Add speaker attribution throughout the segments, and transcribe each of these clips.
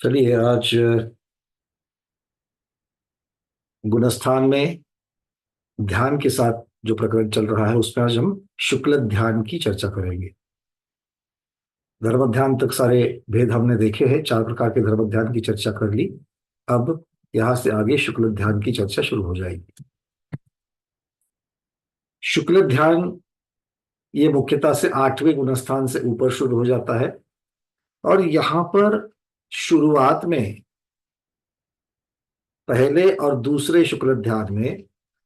Speaker 1: चलिए आज गुणस्थान में ध्यान के साथ जो प्रकरण चल रहा है उसमें आज हम शुक्ल ध्यान की चर्चा करेंगे। धर्म ध्यान तक सारे भेद हमने देखे हैं, 4 प्रकार के धर्म ध्यान की चर्चा कर ली। अब यहां से आगे शुक्ल ध्यान की चर्चा शुरू हो जाएगी। शुक्ल ध्यान ये मुख्यतः से 8वें गुणस्थान से ऊपर शुरू हो जाता है और यहाँ पर शुरुआत में पहले और दूसरे शुक्ल ध्यान में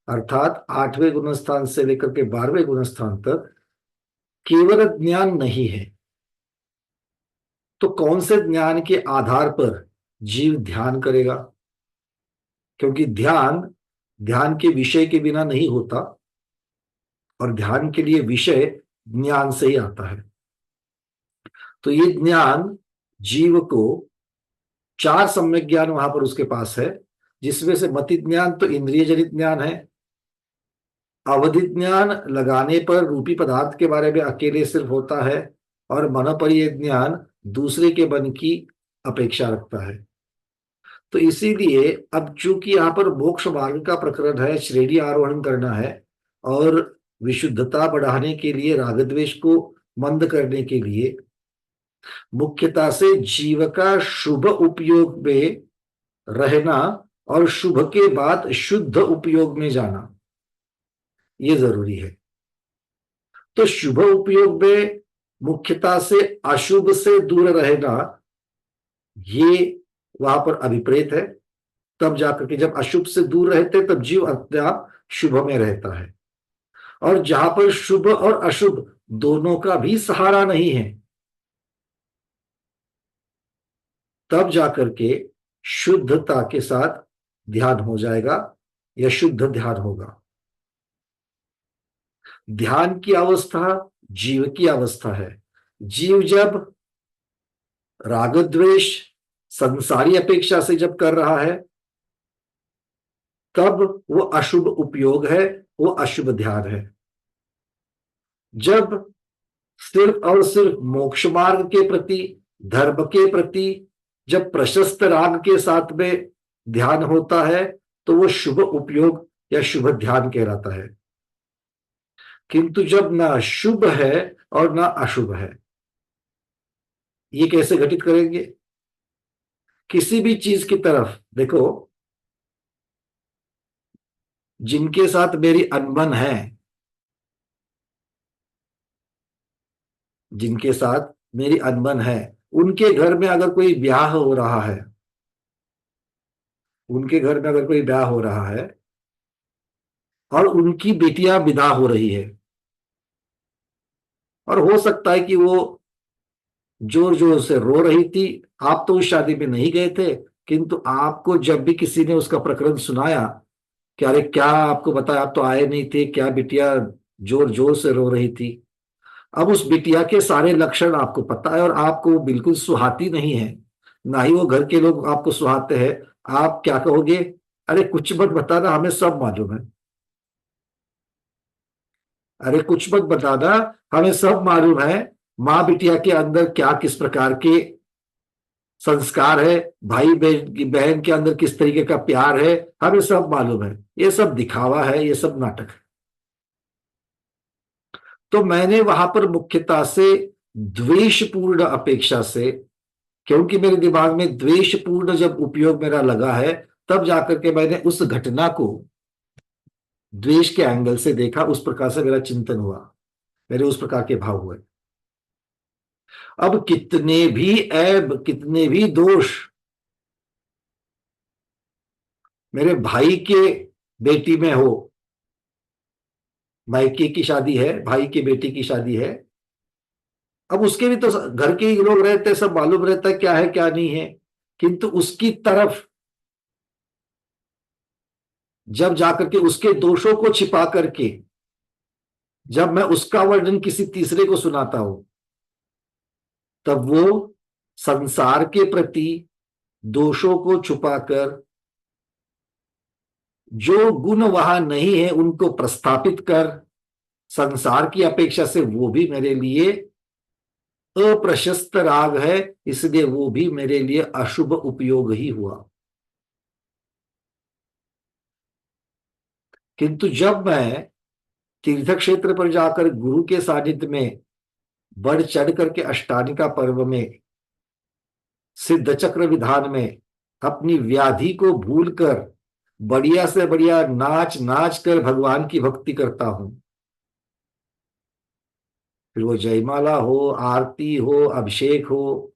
Speaker 1: अर्थात 8वें गुणस्थान से लेकर के 12वें गुणस्थान तक केवल ज्ञान नहीं है। तो कौन से ज्ञान के आधार पर जीव ध्यान करेगा? क्योंकि ध्यान ध्यान के विषय के बिना नहीं होता और ध्यान के लिए विषय ज्ञान से ही आता है। तो ये ज्ञान जीव को 4 सम्यक ज्ञान वहां पर उसके पास है, जिसमें से मति ज्ञान तो इंद्रिय जनित ज्ञान है। अवधि ज्ञान लगाने पर रूपी पदार्थ के बारे में अकेले सिर्फ होता है और मनोपरीय ज्ञान दूसरे के मन की अपेक्षा रखता है। तो इसीलिए अब चूंकि यहाँ पर मोक्ष मार्ग का प्रकरण है, श्रेणी आरोहण करना है और विशुद्धता बढ़ाने के लिए, राग द्वेष को मंद करने के लिए मुख्यता से जीव का शुभ उपयोग में रहना और शुभ के बाद शुद्ध उपयोग में जाना ये जरूरी है। तो शुभ उपयोग में मुख्यता से अशुभ से दूर रहना ये वहां पर अभिप्रेत है। तब जाकर के जब अशुभ से दूर रहते तब जीव अपने आप शुभ में रहता है। और जहां पर शुभ और अशुभ दोनों का भी सहारा नहीं है तब जाकर के शुद्धता के साथ ध्यान हो जाएगा या शुद्ध ध्यान होगा। ध्यान की अवस्था जीव की अवस्था है। जीव जब राग द्वेष संसारी अपेक्षा से जब कर रहा है तब वो अशुभ उपयोग है, वो अशुभ ध्यान है। जब सिर्फ और सिर्फ मोक्ष मार्ग के प्रति, धर्म के प्रति जब प्रशस्त राग के साथ में ध्यान होता है तो वो शुभ उपयोग या शुभ ध्यान कहलाता है। किंतु जब ना शुभ है और ना अशुभ है, ये कैसे घटित करेंगे? किसी भी चीज की तरफ देखो, जिनके साथ मेरी अनबन है, जिनके साथ मेरी अनबन है, उनके घर में अगर कोई ब्याह हो रहा है, उनके घर में अगर कोई ब्याह हो रहा है और उनकी बेटियां विदा हो रही है और हो सकता है कि वो जोर जोर से रो रही थी। आप तो उस शादी में नहीं गए थे, किंतु आपको जब भी किसी ने उसका प्रकरण सुनाया कि अरे क्या आपको बताया, आप तो आए नहीं थे, क्या बिटिया जोर जोर से रो रही थी। अब उस बिटिया के सारे लक्षण आपको पता है और आपको वो बिल्कुल सुहाती नहीं है, ना ही वो घर के लोग आपको सुहाते हैं। आप क्या कहोगे? अरे कुछ मत बताना, हमें सब मालूम है। अरे कुछ मत बताना, हमें सब मालूम है। माँ बिटिया के अंदर क्या किस प्रकार के संस्कार है, भाई बहन के अंदर किस तरीके का प्यार है, हमें सब मालूम है। ये सब दिखावा है, ये सब नाटक है। तो मैंने वहां पर मुख्यता से द्वेषपूर्ण अपेक्षा से, क्योंकि मेरे दिमाग में द्वेषपूर्ण जब उपयोग मेरा लगा है तब जाकर के मैंने उस घटना को द्वेष के एंगल से देखा, उस प्रकार से मेरा चिंतन हुआ, मेरे उस प्रकार के भाव हुए। अब कितने भी ऐब, कितने भी दोष मेरे भाई के बेटी में हो, मायके की शादी है, भाई की बेटी की शादी है, अब उसके भी तो घर के ही लोग रहते हैं, सब मालूम रहता है क्या है क्या नहीं है। किंतु उसकी तरफ जब जाकर के उसके दोषों को छिपा करके जब मैं उसका वर्णन किसी तीसरे को सुनाता हूं तब वो संसार के प्रति दोषों को छुपाकर जो गुण वहां नहीं है उनको प्रस्थापित कर, संसार की अपेक्षा से वो भी मेरे लिए अप्रशस्त राग है, इसलिए वो भी मेरे लिए अशुभ उपयोग ही हुआ। किंतु जब मैं तीर्थ क्षेत्र पर जाकर गुरु के सानिध्य में बढ़ चढ़ करके अष्टानिका पर्व में, सिद्ध चक्र विधान में अपनी व्याधि को भूलकर बढ़िया से बढ़िया नाच नाच कर भगवान की भक्ति करता हूं, फिर वो जयमाला हो, आरती हो, अभिषेक हो,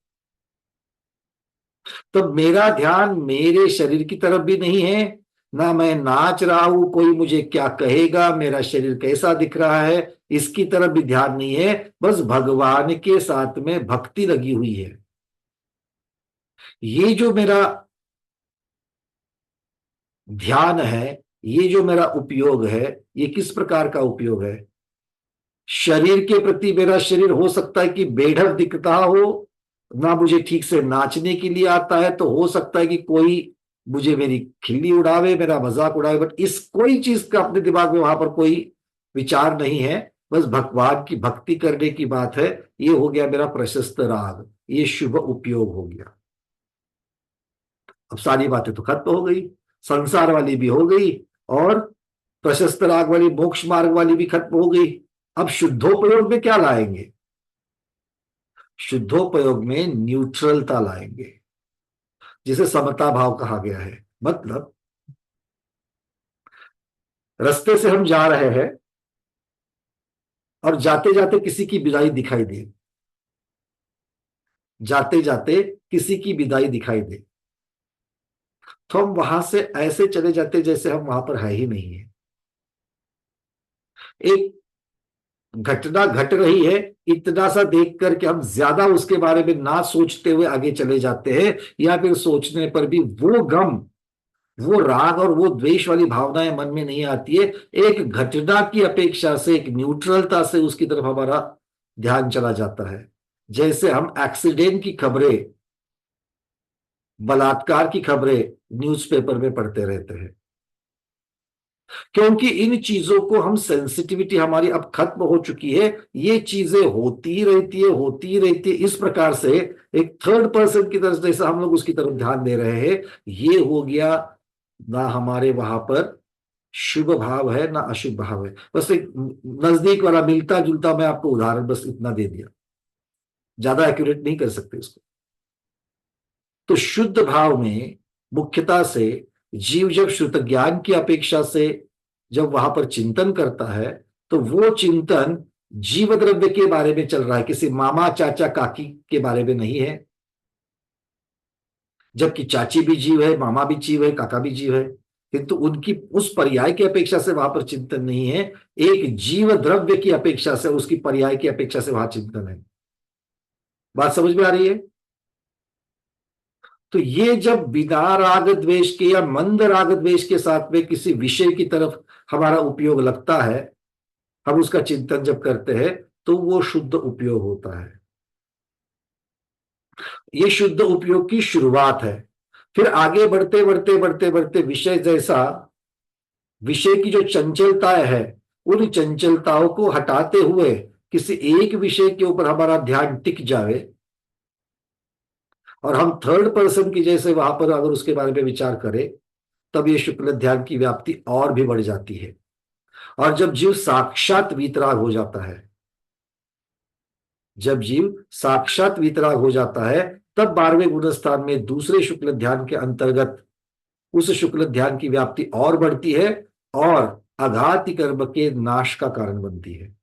Speaker 1: तो मेरा ध्यान मेरे शरीर की तरफ भी नहीं है, ना मैं नाच रहा हूं कोई मुझे क्या कहेगा, मेरा शरीर कैसा दिख रहा है इसकी तरफ भी ध्यान नहीं है, बस भगवान के साथ में भक्ति लगी हुई है। ये जो मेरा ध्यान है, ये जो मेरा उपयोग है, ये किस प्रकार का उपयोग है? शरीर के प्रति मेरा शरीर हो सकता है कि बेढप दिखता हो, ना मुझे ठीक से नाचने के लिए आता है, तो हो सकता है कि कोई मुझे मेरी खिल्ली उड़ावे, मेरा मजाक उड़ावे, बट इस कोई चीज का अपने दिमाग में वहां पर कोई विचार नहीं है, बस भगवान की भक्ति करने की बात है। ये हो गया मेरा प्रशस्त राग, ये शुभ उपयोग हो गया। अब सारी बातें तो खत्म हो गई, संसार वाली भी हो गई और प्रशस्त राग वाली मोक्ष मार्ग वाली भी खत्म हो गई। अब शुद्धोपयोग में क्या लाएंगे? शुद्धोपयोग में न्यूट्रलता लाएंगे, जिसे समता भाव कहा गया है। मतलब रास्ते से हम जा रहे हैं और जाते जाते किसी की विदाई दिखाई दे, जाते जाते किसी की विदाई दिखाई दे, तो हम वहां से ऐसे चले जाते जैसे हम वहां पर है ही नहीं है। एक घटना घट रही है, इतना सा देख करके हम ज्यादा उसके बारे में ना सोचते हुए आगे चले जाते हैं, या फिर सोचने पर भी वो गम, वो राग और वो द्वेष वाली भावनाएं मन में नहीं आती है। एक घटना की अपेक्षा से, एक न्यूट्रलता से उसकी तरफ हमारा ध्यान चला जाता है। जैसे हम एक्सीडेंट की खबरें, बलात्कार की खबरें न्यूज़पेपर में पढ़ते रहते हैं, क्योंकि इन चीजों को हम सेंसिटिविटी हमारी अब खत्म हो चुकी है। ये चीजें होती ही रहती है, होती ही रहती है। इस प्रकार से एक थर्ड पर्सन की तरफ जैसा हम लोग उसकी तरफ ध्यान दे रहे हैं, ये हो गया ना हमारे वहां पर शुभ भाव है ना अशुभ भाव है। बस एक नजदीक वाला मिलता जुलता मैं आपको उदाहरण बस इतना दे दिया, ज्यादा एक्यूरेट नहीं कर सकते इसको। तो शुद्ध भाव में मुख्यता से जीव जब शुद्ध ज्ञान की अपेक्षा से जब वहां पर चिंतन करता है, तो वो चिंतन जीव द्रव्य के बारे में चल रहा है, किसी मामा चाचा काकी के बारे में नहीं है। जबकि चाची भी जीव है, मामा भी जीव है, काका भी जीव है, किंतु उनकी उस पर्याय की अपेक्षा से वहां पर चिंतन नहीं है। एक जीव द्रव्य की अपेक्षा से, उसकी पर्याय की अपेक्षा से वहां चिंतन है। बात समझ में आ रही है? तो ये जब बिना राग द्वेष के या मंद राग द्वेष के साथ में किसी विषय की तरफ हमारा उपयोग लगता है, हम उसका चिंतन जब करते हैं, तो वो शुद्ध उपयोग होता है। ये शुद्ध उपयोग की शुरुआत है। फिर आगे बढ़ते बढ़ते बढ़ते बढ़ते विषय जैसा, विषय की जो चंचलताएं है, उन चंचलताओं को हटाते हुए किसी एक विषय के ऊपर हमारा ध्यान टिक जाए और हम थर्ड पर्सन की जैसे वहां पर अगर उसके बारे में विचार करें, तब ये शुक्ल ध्यान की व्याप्ति और भी बढ़ जाती है। और जब जीव साक्षात वीतराग हो जाता है, जब जीव साक्षात वीतराग हो जाता है, तब 12वें गुण स्थान में दूसरे शुक्ल ध्यान के अंतर्गत उस शुक्ल ध्यान की व्याप्ति और बढ़ती है और अघाति कर्म के नाश का कारण बनती है।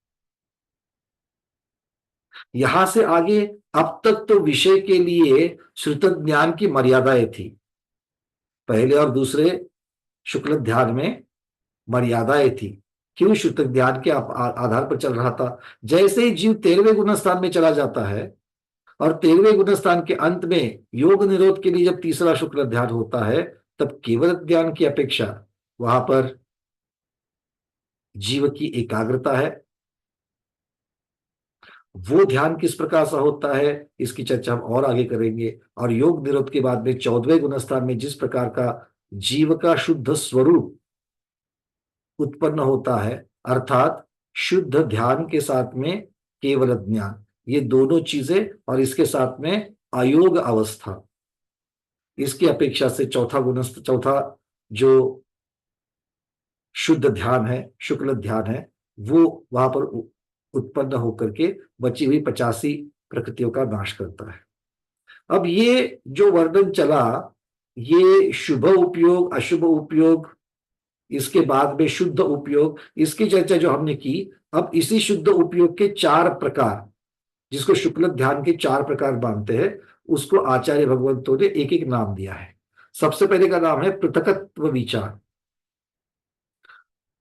Speaker 1: यहां से आगे अब तक तो विषय के लिए श्रुत ज्ञान की मर्यादाएं थी, पहले और दूसरे शुक्ल ध्यान में मर्यादाएं थी। क्यों? श्रुत ध्यान के आधार पर चल रहा था। जैसे ही जीव 13वें गुण स्थान में चला जाता है और 13वें गुण स्थान के अंत में योग निरोध के लिए जब तीसरा शुक्ल ध्यान होता है, तब केवल ध्यान की अपेक्षा वहां पर जीव की एकाग्रता है। वो ध्यान किस प्रकार से होता है, इसकी चर्चा हम और आगे करेंगे। और योग निरोध के बाद में 14वें गुण स्थान में जिस प्रकार का जीव का शुद्ध स्वरूप उत्पन्न होता है, अर्थात शुद्ध ध्यान के साथ में केवल ज्ञान, ये दोनों चीजें और इसके साथ में अयोग अवस्था, इसकी अपेक्षा से चौथा जो शुद्ध ध्यान है, शुक्ल ध्यान है, वो वहां पर उत्पन्न होकर के बची हुई 85 प्रकृतियों का नाश करता है। अब ये जो वर्णन चला, ये शुभ उपयोग, अशुभ उपयोग, इसके बाद में शुद्ध उपयोग, इसकी चर्चा जो हमने की। अब इसी शुद्ध उपयोग के 4 प्रकार, जिसको शुक्ल ध्यान के 4 प्रकार मानते हैं, उसको आचार्य भगवंतों ने एक एक नाम दिया है। सबसे पहले का नाम है पृथकत्व विचार,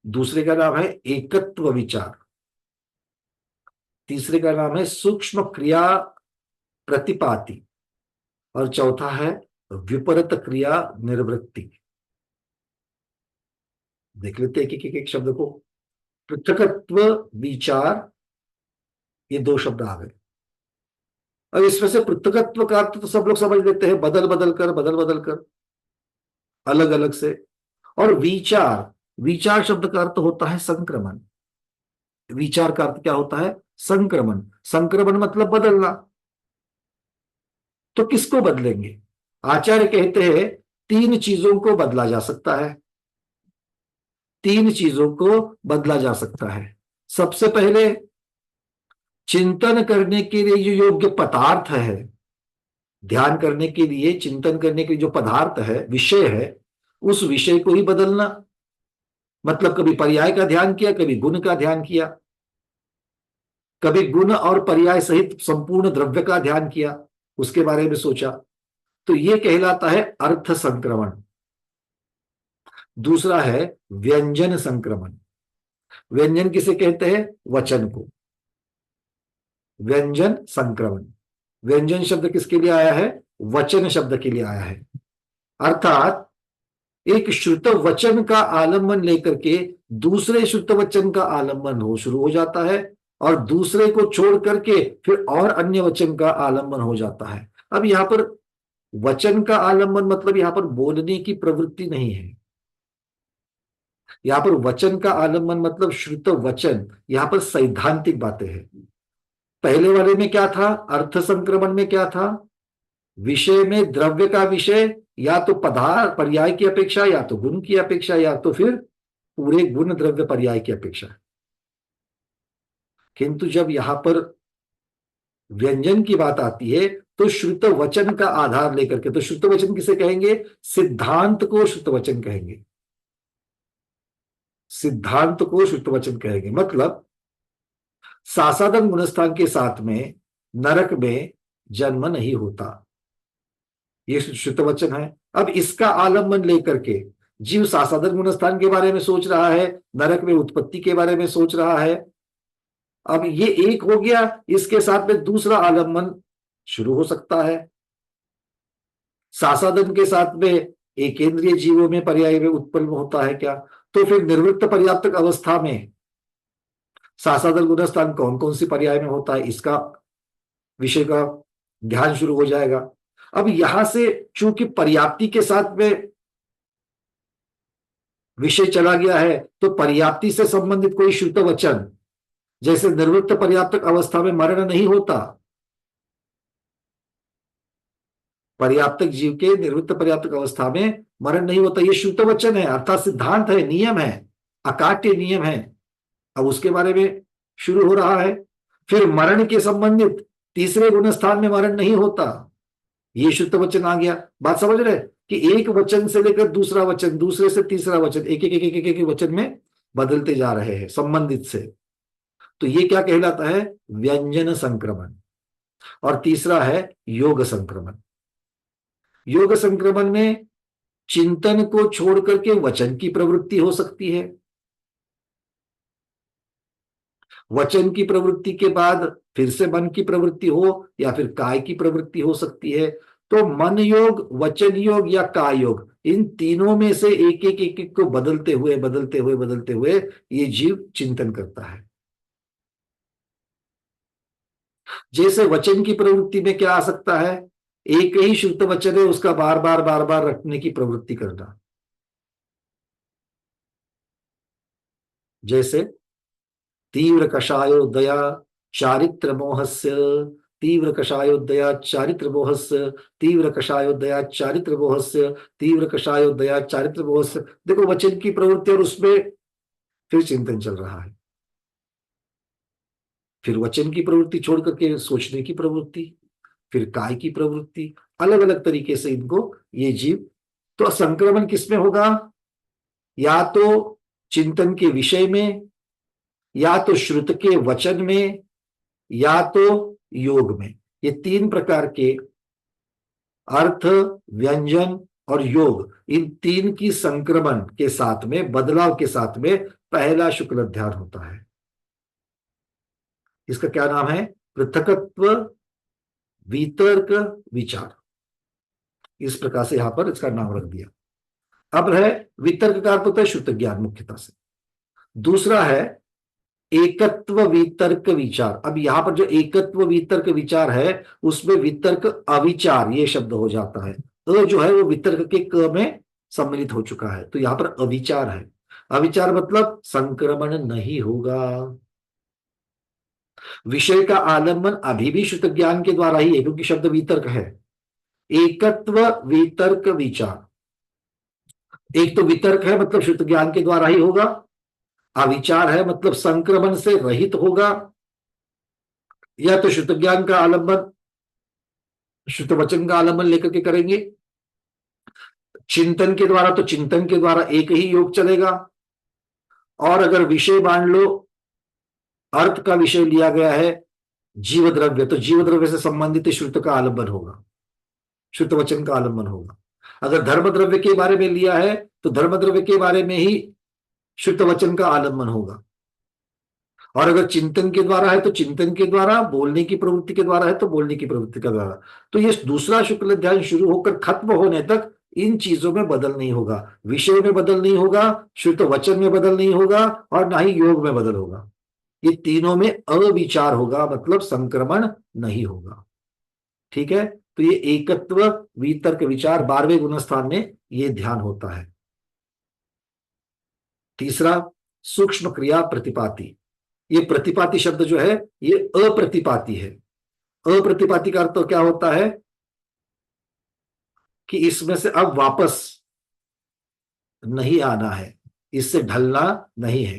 Speaker 1: दूसरे का नाम है एकत्व विचार, तीसरे का नाम है सूक्ष्म क्रिया प्रतिपाति, और चौथा है विपरीत क्रिया निर्वृत्ति। देख लेते हैं एक शब्द को। पृथकत्व विचार, ये 2 शब्द आ गए। अब इसमें से पृथकत्व का अर्थ तो सब लोग समझ लेते हैं, बदल बदल कर, अलग अलग से। और विचार, विचार शब्द का अर्थ होता है संक्रमण। विचार का अर्थ क्या होता है? संक्रमण। संक्रमण मतलब बदलना। तो किसको बदलेंगे? आचार्य कहते हैं 3 चीजों को बदला जा सकता है। 3 चीजों को बदला जा सकता है। सबसे पहले, चिंतन करने के लिए जो योग्य पदार्थ है, ध्यान करने के लिए, चिंतन करने के लिए जो पदार्थ है, विषय है, उस विषय को ही बदलना। मतलब कभी पर्याय का ध्यान किया, कभी गुण का ध्यान किया, कभी गुण और पर्याय सहित संपूर्ण द्रव्य का ध्यान किया, उसके बारे में सोचा, तो यह कहलाता है अर्थ संक्रमण। दूसरा है व्यंजन संक्रमण। व्यंजन किसे कहते हैं? वचन को। व्यंजन संक्रमण। व्यंजन शब्द किसके लिए आया है? वचन शब्द के लिए आया है। अर्थात एक शुद्ध वचन का आलंबन लेकर के दूसरे शुद्ध वचन का आलंबन शुरू हो जाता है, और दूसरे को छोड़ करके फिर और अन्य वचन का आलंबन हो जाता है। अब यहां पर वचन का आलंबन मतलब यहां पर बोलने की प्रवृत्ति नहीं है। यहां पर वचन का आलंबन मतलब शुद्ध वचन, यहां पर सैद्धांतिक बातें हैं। पहले वाले में क्या था? अर्थ संक्रमण में क्या था? विषय में द्रव्य का विषय या तो पदार्थ पर्याय की अपेक्षा, या तो गुण की अपेक्षा, या तो फिर पूरे गुण द्रव्य पर्याय की अपेक्षा। किंतु जब यहां पर व्यंजन की बात आती है तो शुद्ध वचन का आधार लेकर के, तो शुद्ध वचन किसे कहेंगे? सिद्धांत को शुद्ध वचन कहेंगे। सिद्धांत को शुद्ध वचन कहेंगे। मतलब सासादन गुणस्थान के साथ में नरक में जन्म नहीं होता, ये शुद्ध वचन है। अब इसका आलंबन लेकर के जीव सासादन गुणस्थान के बारे में सोच रहा है, नरक में उत्पत्ति के बारे में सोच रहा है। अब ये एक हो गया, इसके साथ में दूसरा आलंबन शुरू हो सकता है। सासादन के साथ में एकेंद्रिय जीवों में पर्याय में उत्पन्न होता है क्या? तो फिर निर्वृत्त पर्याप्तक अवस्था में सासादन गुणस्थान कौन कौन सी पर्याय में होता है, इसका विषय का ध्यान शुरू हो जाएगा। अब यहां से चूंकि पर्याप्ति के साथ में विषय चला गया है, तो पर्याप्ति से संबंधित कोई शुद्ध वचन, जैसे निर्वृत्त पर्याप्तक अवस्था में मरण नहीं होता, पर्याप्तक जीव के निर्वृत्त पर्याप्तक अवस्था में मरण नहीं होता, ये शुद्ध वचन है, अर्थात सिद्धांत है, नियम है, अकाट्य नियम है। अब उसके बारे में शुरू हो रहा है। फिर मरण के संबंधित तीसरे गुण स्थान में मरण नहीं होता, ये शुद्ध वचन आ गया। बात समझ रहे कि एक वचन से लेकर दूसरा वचन, दूसरे से तीसरा वचन, एक वचन में बदलते जा रहे हैं संबंधित से। तो ये क्या कहलाता है? व्यंजन संक्रमण। और तीसरा है योग संक्रमण। योग संक्रमण में चिंतन को छोड़ करके वचन की प्रवृत्ति हो सकती है। वचन की प्रवृत्ति के बाद फिर से मन की प्रवृत्ति हो, या फिर काय की प्रवृत्ति हो सकती है। तो मन योग, वचन योग या काय योग, इन तीनों में से एक को बदलते हुए ये जीव चिंतन करता है। जैसे वचन की प्रवृत्ति में क्या आ सकता है? एक ही शुद्ध वचन है, उसका बार बार रटने की प्रवृत्ति करना। जैसे तीव्र कषायो दया चारित्र मोहस्य तीव्र कषायोदया चारित्र मोहस्य तीव्र कषायोदया चारित्र मोहस्य तीव्र कषायोदया चारित्र मोहस्य। देखो वचन की प्रवृत्ति और उसमें फिर चिंतन चल रहा है, फिर वचन की प्रवृत्ति छोड़ करके सोचने की प्रवृत्ति, फिर काय की प्रवृत्ति, अलग अलग तरीके से इनको ये जीव। तो संक्रमण किसमें होगा? या तो चिंतन के विषय में, या तो श्रुत के वचन में, या तो योग में। ये तीन प्रकार के अर्थ, व्यंजन और योग, इन तीन की संक्रमण के साथ में, बदलाव के साथ में पहला शुक्ल ध्यान होता है। इसका क्या नाम है? पृथकत्व वितर्क विचार। इस प्रकार से यहां पर इसका नाम रख दिया। अब है वितर्क का अर्थ होता है शुद्ध ज्ञान मुख्यता से। दूसरा है एकत्व वितर्क विचार। अब यहां पर जो एकत्व वितर्क विचार है उसमें वितर्क अविचार ये शब्द हो जाता है। जो है वो वितर्क के क में सम्मिलित हो चुका है, तो यहां पर अविचार है। अविचार मतलब संक्रमण नहीं होगा। विषय का आलंबन अभी भी शुद्ध ज्ञान के द्वारा ही है, क्योंकि शब्द वितर्क है। एकत्व वितर्क विचार, एक तो वितर्क है मतलब शुद्ध ज्ञान के द्वारा ही होगा, अविचार है मतलब संक्रमण से रहित होगा, या तो शुद्ध ज्ञान का आलंबन शुद्ध वचन का आलंबन लेकर के करेंगे। चिंतन के द्वारा, तो चिंतन के द्वारा एक ही योग चलेगा। और अगर विषय मान लो, अर्थ का विषय लिया गया है जीव द्रव्य, तो जीव द्रव्य से संबंधित श्रुत का आलंबन होगा, शुद्ध वचन का आलंबन होगा। अगर धर्म द्रव्य के बारे में लिया है तो धर्म द्रव्य के बारे में ही शुद्ध वचन का आलंबन होगा। और अगर चिंतन के द्वारा है तो चिंतन के द्वारा, बोलने की प्रवृत्ति के द्वारा है तो बोलने की प्रवृत्ति के द्वारा। तो ये दूसरा शुक्ल ध्यान शुरू होकर खत्म होने तक इन चीजों में बदल नहीं होगा। विषय में बदल नहीं होगा, शुद्ध वचन में बदल नहीं होगा, और ना ही योग में बदल होगा। ये तीनों में अविचार होगा, मतलब संक्रमण नहीं होगा। ठीक है, तो ये एकत्व वितर्क विचार 12वें गुणस्थान में ये ध्यान होता है। तीसरा सूक्ष्म क्रिया प्रतिपाती। ये प्रतिपाती शब्द जो है ये अप्रतिपाती है। अप्रतिपाती का अर्थ तो क्या होता है कि इसमें से अब वापस नहीं आना है, इससे ढलना नहीं है।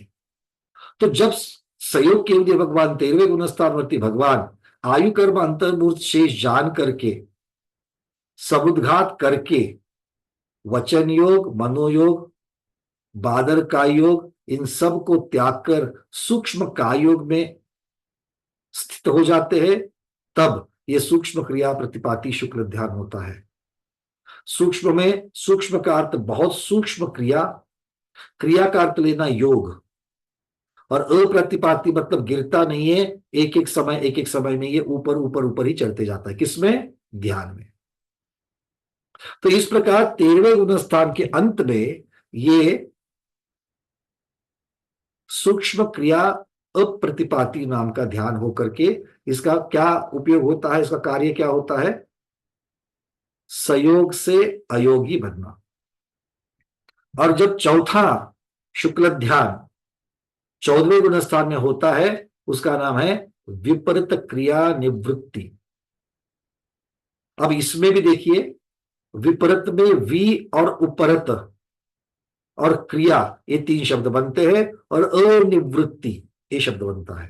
Speaker 1: तो जब संयोग केवल भगवान 13वें गुणस्थानवर्ती भगवान आयु कर्म अंतर्मूर्त शेष जान करके, समुद्घात करके, वचन योग, मनोयोग, बादर का योग, इन सब को त्याग कर सूक्ष्म कायोग में स्थित हो जाते हैं, तब ये सूक्ष्म क्रिया प्रतिपाती शुक्ल ध्यान होता है। सूक्ष्म में सूक्ष्म का अर्थ बहुत सूक्ष्म क्रिया, क्रिया का अर्थ लेना योग, और अप्रतिपाती मतलब गिरता नहीं है, एक एक समय में ये ऊपर ऊपर ऊपर ही चढ़ते जाता है। किसमें? ध्यान में। तो इस प्रकार 13वें गुणस्थान के अंत में ये सूक्ष्म क्रिया अप्रतिपाती नाम का ध्यान होकर के, इसका क्या उपयोग होता है, इसका कार्य क्या होता है? संयोग से अयोगी बनना। और जब चौथा शुक्ल ध्यान 14वें गुणस्थान में होता है, उसका नाम है विपरीत क्रिया निवृत्ति। अब इसमें भी देखिए, विपरीत में वी और उपरत और क्रिया ये तीन शब्द बनते हैं, और अनिवृत्ति ये शब्द बनता है।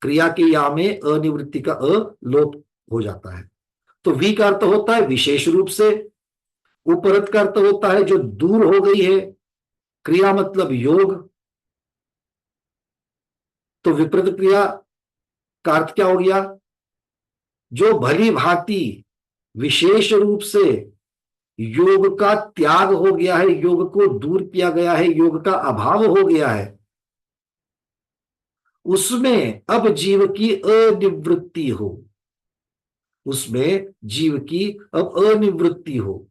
Speaker 1: क्रिया के या में अनिवृत्ति का अ लोप हो जाता है। तो वी का अर्थ होता है विशेष रूप से, उपरत का अर्थ होता है जो दूर हो गई है, क्रिया मतलब योग। तो विपरीत क्रिया का अर्थ क्या हो गया? जो भली भांति विशेष रूप से योग का त्याग हो गया है, योग को दूर किया गया है, योग का अभाव हो गया है, उसमें अब जीव की अनिवृत्ति हो, उसमें जीव की अब अनिवृत्ति हो,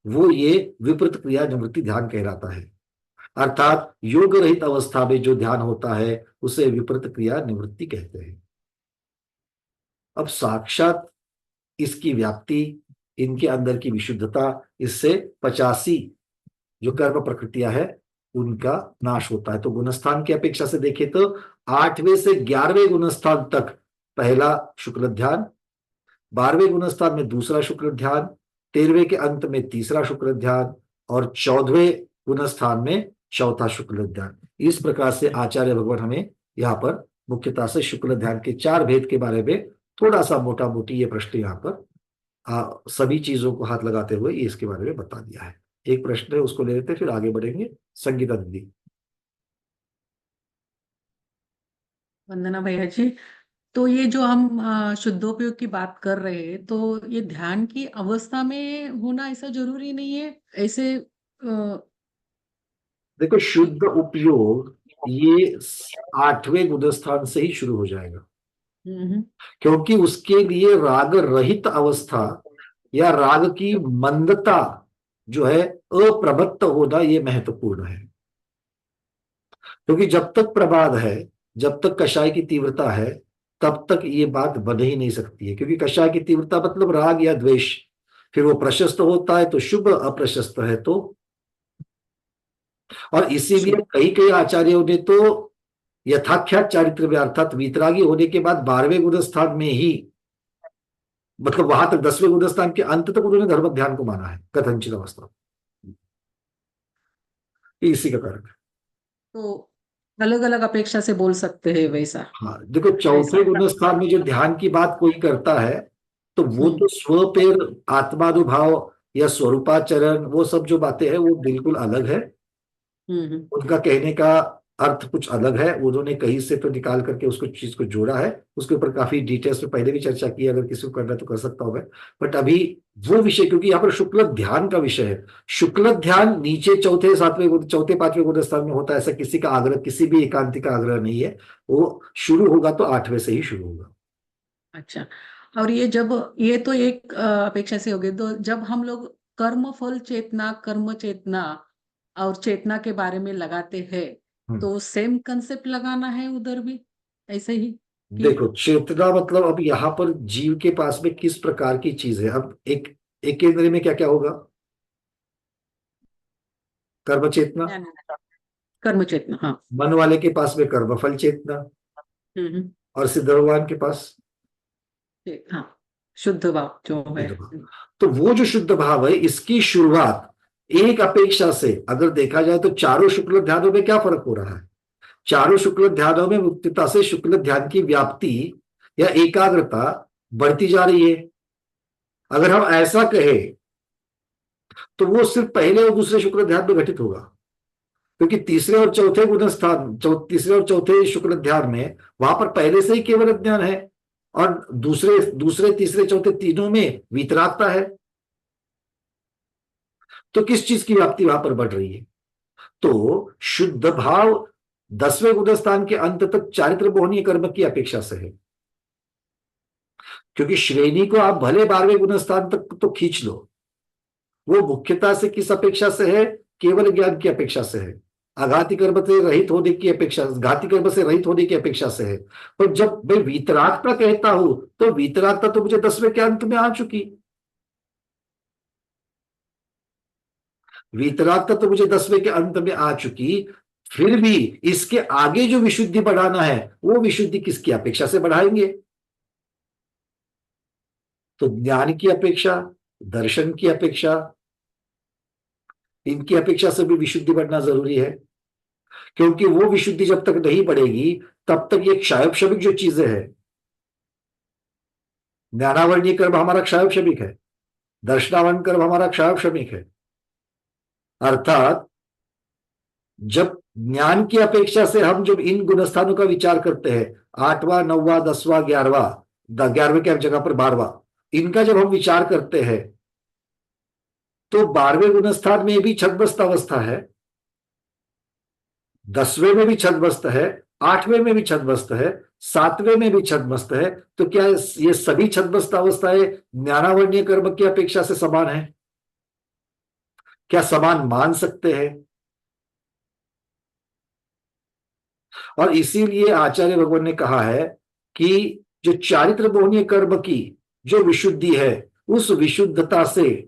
Speaker 1: वो ये विपरीत क्रिया निवृत्ति ध्यान कहलाता है। अर्थात योग रहित अवस्था में जो ध्यान होता है उसे विपरीत क्रिया निवृत्ति कहते हैं। अब साक्षात इसकी व्याप्ति, इनके अंदर की विशुद्धता, इससे 85 जो कर्म प्रकृतियां है उनका नाश होता है। तो गुणस्थान की अपेक्षा से देखें तो 8वें से 11वें गुणस्थान तक पहला शुक्ल ध्यान, 12वें गुणस्थान में दूसरा शुक्ल ध्यान, 13वें के अंत में तीसरा शुक्ल ध्यान, और 14वें गुणस्थान में चौथा शुक्ल ध्यान। इस प्रकार से आचार्य भगवान हमें यहाँ पर मुख्यतः से शुक्ल ध्यान के 4 भेद के बारे में थोड़ा सा मोटा मोटी ये प्रश्न यहाँ पर सभी चीजों को हाथ लगाते हुए ये इसके बारे में बता दिया है। एक प्रश्न है, उसको ले लेते हैं, फिर आगे बढ़ेंगे। संगीता दीदी।
Speaker 2: वंदना भैया जी, तो ये जो हम शुद्धोपयोग की बात कर रहे हैं, तो ये ध्यान की अवस्था में होना ऐसा जरूरी नहीं है ऐसे
Speaker 1: देखो, शुद्ध उपयोग ये 8वें गुणस्थान से ही शुरू हो जाएगा,
Speaker 2: हम्म।
Speaker 1: क्योंकि उसके लिए राग रहित अवस्था या राग की मंदता जो है, अप्रबत्त होना, ये महत्वपूर्ण है। क्योंकि जब तक प्रमाद है, जब तक कषाय की तीव्रता है, तब तक ये बात बन ही नहीं सकती है। क्योंकि कषाय की तीव्रता मतलब राग या द्वेष, फिर वो प्रशस्त होता है तो शुभ, अप्रशस्त है तो। और इसीलिए कई कई आचार्यों ने तो यथाख्यात चारित्र में, अर्थात वीतरागी होने के बाद 12वें गुणस्थान में ही, मतलब वहां तक 10वें गुणस्थान के अंत तक उन्होंने धर्म ध्यान को माना है कथनचित अवस्था। ये इसी का कारण है।
Speaker 2: तो अलग अलग अपेक्षा से बोल सकते हैं वैसा।
Speaker 1: हाँ, देखो,
Speaker 2: ऐसा।
Speaker 1: चौथे गुणस्थान में जो ध्यान की बात कोई करता है, तो वो
Speaker 2: हम्म।
Speaker 1: तो स्वपेर, आत्मानुभाव या स्वरूपाचरण, वो सब जो बातें हैं वो बिल्कुल अलग है।
Speaker 2: हम्म।
Speaker 1: उनका कहने का अर्थ कुछ अलग है, उन्होंने कहीं से तो निकाल करके उसको चीज को जोड़ा है। उसके ऊपर काफी डिटेल्स में पहले भी चर्चा की है, अगर किसी को करना है तो कर सकता हूं मैं। बट अभी वो विषय, क्योंकि यहाँ पर शुक्ल ध्यान का विषय है, शुक्ल ध्यान नीचे चौथे सातवें चौथे पांचवें गुण स्थान में होता है, ऐसा किसी का आग्रह, किसी भी एकांति का आग्रह नहीं है। वो शुरू होगा तो 8वें से ही शुरू होगा।
Speaker 2: अच्छा। और ये जब, ये तो एक अपेक्षा से हो गई, तो जब हम लोग कर्म फल चेतना, कर्म चेतना और चेतना के बारे में लगाते हैं,
Speaker 1: हम्म।
Speaker 2: तो सेम कंसेप्ट लगाना है उधर भी ऐसे ही कि।
Speaker 1: देखो, चेतना मतलब अब यहाँ पर जीव के पास में किस प्रकार की चीज है। अब एक एक केंद्र में क्या क्या होगा? कर्म चेतना।
Speaker 2: ज्ञान, कर्म चेतना, हाँ।
Speaker 1: मन वाले के पास में कर्मफल चेतना,
Speaker 2: हम्म।
Speaker 1: और सिद्ध भगवान के पास
Speaker 2: हाँ, शुद्ध भाव जो है।
Speaker 1: शुद्ध भाव। तो वो जो शुद्ध भाव है, इसकी शुरुआत एक अपेक्षा से अगर देखा जाए तो चारों शुक्ल ध्यानों में क्या फर्क हो रहा है? चारों शुक्ल ध्यानों में मुक्तता से शुक्ल ध्यान की व्याप्ति या एकाग्रता बढ़ती जा रही है। अगर हम ऐसा कहें तो वो सिर्फ पहले और दूसरे शुक्ल ध्यान में घटित होगा, क्योंकि तीसरे और चौथे गुण स्थान, तीसरे और चौथे शुक्ल ध्यान में वहां पर पहले से ही केवल ज्ञान है, और दूसरे दूसरे तीसरे चौथे तीनों में वीतरागता है। तो किस चीज की व्याप्ति वहां पर बढ़ रही है? तो शुद्ध भाव 10वें गुण स्थान के अंत तक चारित्र मोहनीय कर्म की अपेक्षा से है। क्योंकि श्रेणी को आप भले 12वें गुण स्थान तक तो खींच लो, वो मुख्यता से किस अपेक्षा से है? केवल ज्ञान की अपेक्षा से है। आघाती कर्म से रहित होने की अपेक्षा, घाती कर्म से रहित होने की अपेक्षा से है। पर जब मैं वीतरागता कहता हूं, तो वीतरागता तो मुझे 10वें के अंत में आ चुकी, वीतरागता तो मुझे 10वें के अंत में आ चुकी। फिर भी इसके आगे जो विशुद्धि बढ़ाना है, वो विशुद्धि किसकी अपेक्षा से बढ़ाएंगे? तो ज्ञान की अपेक्षा, दर्शन की अपेक्षा, इनकी अपेक्षा से भी विशुद्धि बढ़ना जरूरी है। क्योंकि वो विशुद्धि जब तक नहीं बढ़ेगी, तब तक ये क्षायोपशमिक जो चीजें हैं, ज्ञानावरणीय कर्म हमारा क्षायोपशमिक है, दर्शनावरण कर्म हमारा क्षायोपशमिक है। अर्थात जब ज्ञान की अपेक्षा से हम जब इन गुणस्थानों का विचार करते हैं, 8वां 9वां 10वां 11वां, 11वें के जगह पर 12वां, इनका जब हम विचार करते हैं, तो 12वें गुणस्थान में भी छद्मस्त अवस्था है, 10वें में भी छद्मस्त है, 8वें में भी छद्मस्त है, 7वें में भी छद्मस्त है। तो क्या ये सभी छद्मस्त अवस्थाएं ज्ञानावरणीय कर्म की अपेक्षा से समान है? क्या समान मान सकते हैं? और इसीलिए आचार्य भगवान ने कहा है कि जो चारित्र मोहनीय कर्म की जो विशुद्धि है, उस विशुद्धता से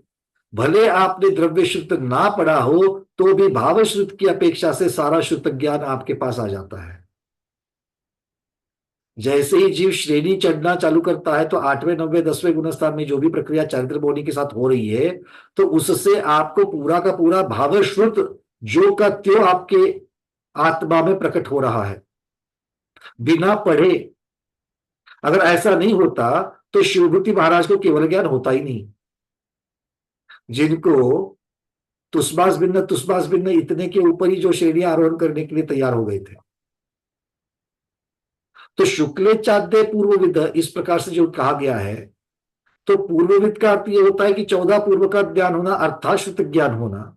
Speaker 1: भले आपने द्रव्य श्रुत ना पढ़ा हो तो भी भाव श्रुत की अपेक्षा से सारा श्रुत ज्ञान आपके पास आ जाता है। जैसे ही जीव श्रेणी चढ़ना चालू करता है तो 8वें 9वें 10वें गुणस्थान में जो भी प्रक्रिया चारित्र बोनी के साथ हो रही है, तो उससे आपको पूरा का पूरा भाव श्रुत जो का त्यों आपके आत्मा में प्रकट हो रहा है बिना पढ़े। अगर ऐसा नहीं होता तो शिवभूति महाराज को केवल ज्ञान होता ही नहीं, जिनको तुष्बास भिन्न इतने के ऊपर ही जो श्रेणियां आरोहण करने के लिए तैयार हो गए थे। तो शुक्ले चाद्य पूर्वविद इस प्रकार से जो कहा गया है, तो पूर्वविद का अर्थ यह होता है कि 14 पूर्व का ज्ञान होना अर्थात श्रुत ज्ञान होना।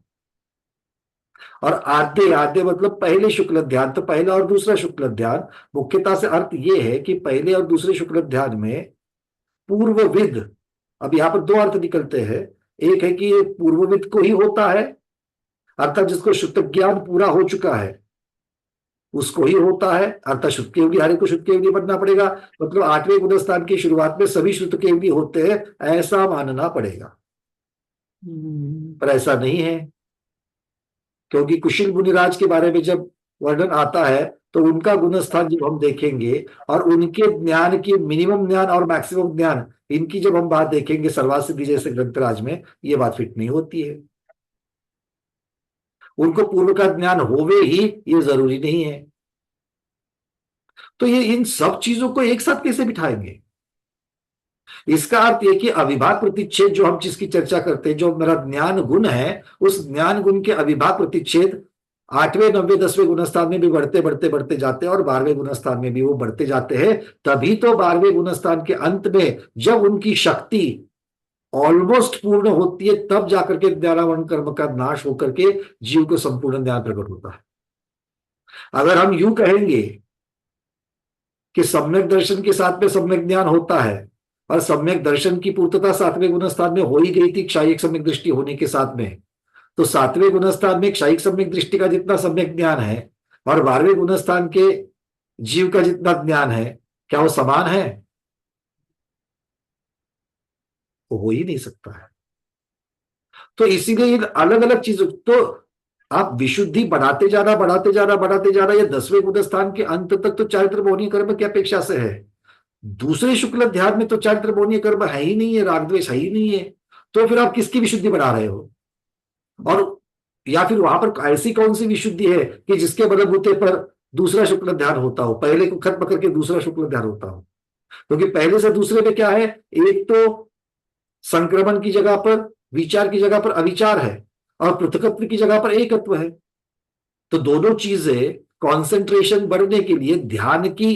Speaker 1: और आद्य आद्य मतलब पहले शुक्ल ध्यान, तो पहला और दूसरा शुक्ल ध्यान मुख्यतः से अर्थ यह है कि पहले और दूसरे शुक्ल ध्यान में पूर्वविद, अब यहां पर दो अर्थ निकलते हैं। एक है कि ये पूर्वविद को ही होता है, अर्थात जिसको शुद्ध ज्ञान पूरा हो चुका है उसको ही होता है, अर्थात शुद्ध केवली, हरे को शुद्ध केवली बनना पड़ेगा। मतलब 8वें गुणस्थान की शुरुआत में सभी शुद्ध केवली होते हैं ऐसा मानना पड़ेगा। पर ऐसा नहीं है, क्योंकि कुशिल मुनिराज के बारे में जब वर्णन आता है तो उनका गुणस्थान जब हम देखेंगे और उनके ज्ञान की मिनिमम ज्ञान और मैक्सिमम ज्ञान, इनकी जब हम बात देखेंगे सर्वासिद्धि जैसे ग्रंथराज में, ये बात फिट नहीं होती है। उनको पूर्व का ज्ञान होवे ही ये जरूरी नहीं है। तो ये इन सब चीजों को एक साथ कैसे बिठाएंगे? इसका अर्थ यह कि अविभाग प्रतिच्छेद जो हम जिसकी चर्चा करते हैं, जो मेरा ज्ञान गुण है, उस ज्ञान गुण के अविभाग प्रतिच्छेद 8वें 9वें 10वें गुणस्थान में भी बढ़ते बढ़ते बढ़ते जाते हैं और 12वें गुणस्थान में भी वो बढ़ते जाते हैं। तभी तो 12वें गुणस्थान के अंत में जब उनकी शक्ति ऑलमोस्ट पूर्ण होती है, तब जाकर के ज्ञानावरण कर्म का नाश होकर के जीव को संपूर्ण ज्ञान प्रकट होता है। अगर हम यूं कहेंगे कि सम्यक दर्शन के साथ में सम्यक ज्ञान होता है और सम्यक दर्शन की पूर्तता 7वें गुणस्थान में हो ही गई थी क्षायिक सम्यक दृष्टि होने के साथ में, तो 7वें गुणस्थान में क्षायिक सम्यक दृष्टि का जितना सम्यक ज्ञान है और 12वें गुणस्थान के जीव का जितना ज्ञान है, क्या वो समान है? वो हो ही नहीं सकता है। तो इसीलिए अलग अलग चीजों, तो आप विशुद्धि बढ़ाते जाना बढ़ाते जाना बढ़ाते जाना, ये 10वें गुणस्थान के अंत तक तो चारित्र बोधनीय कर्म की अपेक्षा से है। दूसरे शुक्ल अध्याय में तो चारित्र बोधनीय कर्म है ही नहीं है, राग द्वेष है ही नहीं है, तो फिर आप किसकी विशुद्धि बढ़ा रहे हो? और या फिर वहां पर ऐसी कौन सी विशुद्धि है कि जिसके बलबूते पर दूसरा शुक्ल ध्यान होता हो, पहले को खत्म करके दूसरा शुक्ल ध्यान होता हो? क्योंकि पहले से दूसरे में क्या है, एक तो संक्रमण की जगह पर, विचार की जगह पर अविचार है और पृथकत्व की जगह पर एकत्व है। तो दोनों चीजें कंसंट्रेशन बढ़ने के लिए ध्यान की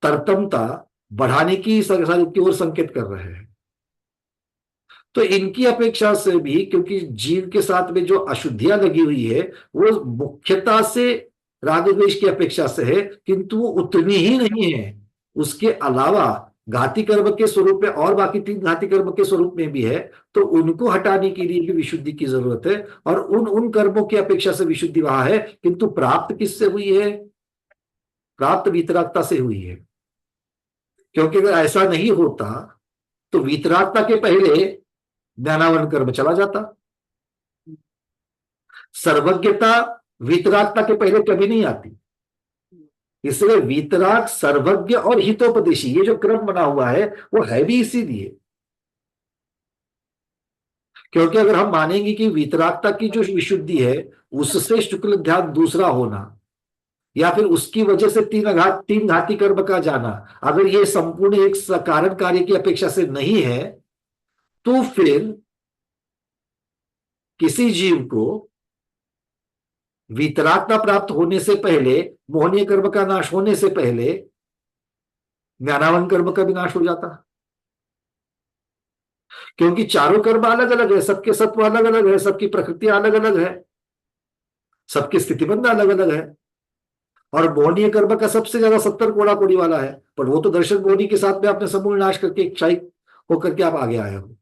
Speaker 1: तरतमता बढ़ाने की ओर संकेत कर रहे हैं। तो इनकी अपेक्षा से भी, क्योंकि जीव के साथ में जो अशुद्धियां लगी हुई है वो मुख्यता से राग द्वेष की अपेक्षा से है, किंतु वो उतनी ही नहीं है, उसके अलावा घाती कर्म के स्वरूप में और बाकी 3 घाती कर्म के स्वरूप में भी है। तो उनको हटाने के लिए भी विशुद्धि की जरूरत है और उन कर्मों की अपेक्षा से विशुद्धि वहां है, किंतु प्राप्त किससे हुई है? प्राप्त वीतरागता से हुई है। क्योंकि अगर ऐसा नहीं होता तो वीतरागता के पहले ज्ञानावरण कर्म चला जाता। सर्वज्ञता वीतरागता के पहले कभी नहीं आती, इसलिए वीतराग, सर्वज्ञ और हितोपदेशी, ये जो क्रम बना हुआ है वो है भी इसीलिए। क्योंकि अगर हम मानेंगे कि वीतरागता की जो विशुद्धि है उससे शुक्ल ध्यान दूसरा होना या फिर उसकी वजह से 3 घाती कर्म का जाना, अगर ये संपूर्ण एक कारण कार्य की अपेक्षा से नहीं है, तो फिर किसी जीव को वीतरागता प्राप्त होने से पहले, मोहनीय कर्म का नाश होने से पहले ज्ञानावरण कर्म का भी नाश हो जाता। क्योंकि चारों कर्म अलग अलग है, सबके सत्व अलग अलग है, सबकी प्रकृति अलग अलग है, सबकी स्थितिबंध अलग अलग है। और मोहनीय कर्म का सबसे ज्यादा 70 कोड़ा कोड़ी वाला है, पर वो तो दर्शन मोहनी के साथ में आपने समूल नाश करके क्षयिक होकर के आप आगे आए हो।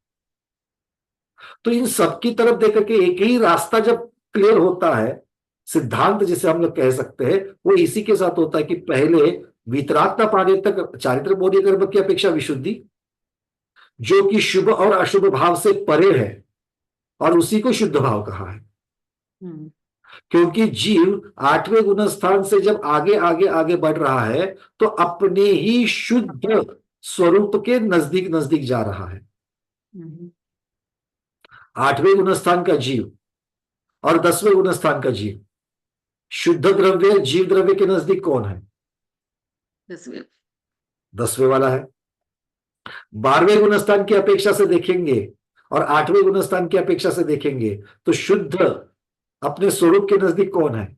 Speaker 1: तो इन सबकी तरफ देकर के एक ही रास्ता जब क्लियर होता है, सिद्धांत जिसे हम लोग कह सकते हैं, वो इसी के साथ होता है कि पहले वीतरागता पाने तक चारित्र मोहनीय कर्म की अपेक्षा विशुद्धि, जो कि शुभ और अशुभ भाव से परे है, और उसी को शुद्ध भाव कहा है।
Speaker 2: हम्म,
Speaker 1: क्योंकि जीव आठवें गुण स्थान से जब आगे आगे आगे बढ़ रहा है तो अपने ही शुद्ध स्वरूप के नजदीक नजदीक जा रहा है।
Speaker 2: हम्म,
Speaker 1: आठवें गुण स्थान का जीव और 10वें गुण स्थान का जीव, शुद्ध द्रव्य जीव द्रव्य के नजदीक कौन है?
Speaker 2: दसवें।
Speaker 1: 10वें वाला है। 12वें गुण स्थान की अपेक्षा से देखेंगे और 8वें गुण स्थान की अपेक्षा से देखेंगे तो शुद्ध अपने स्वरूप के नजदीक कौन है?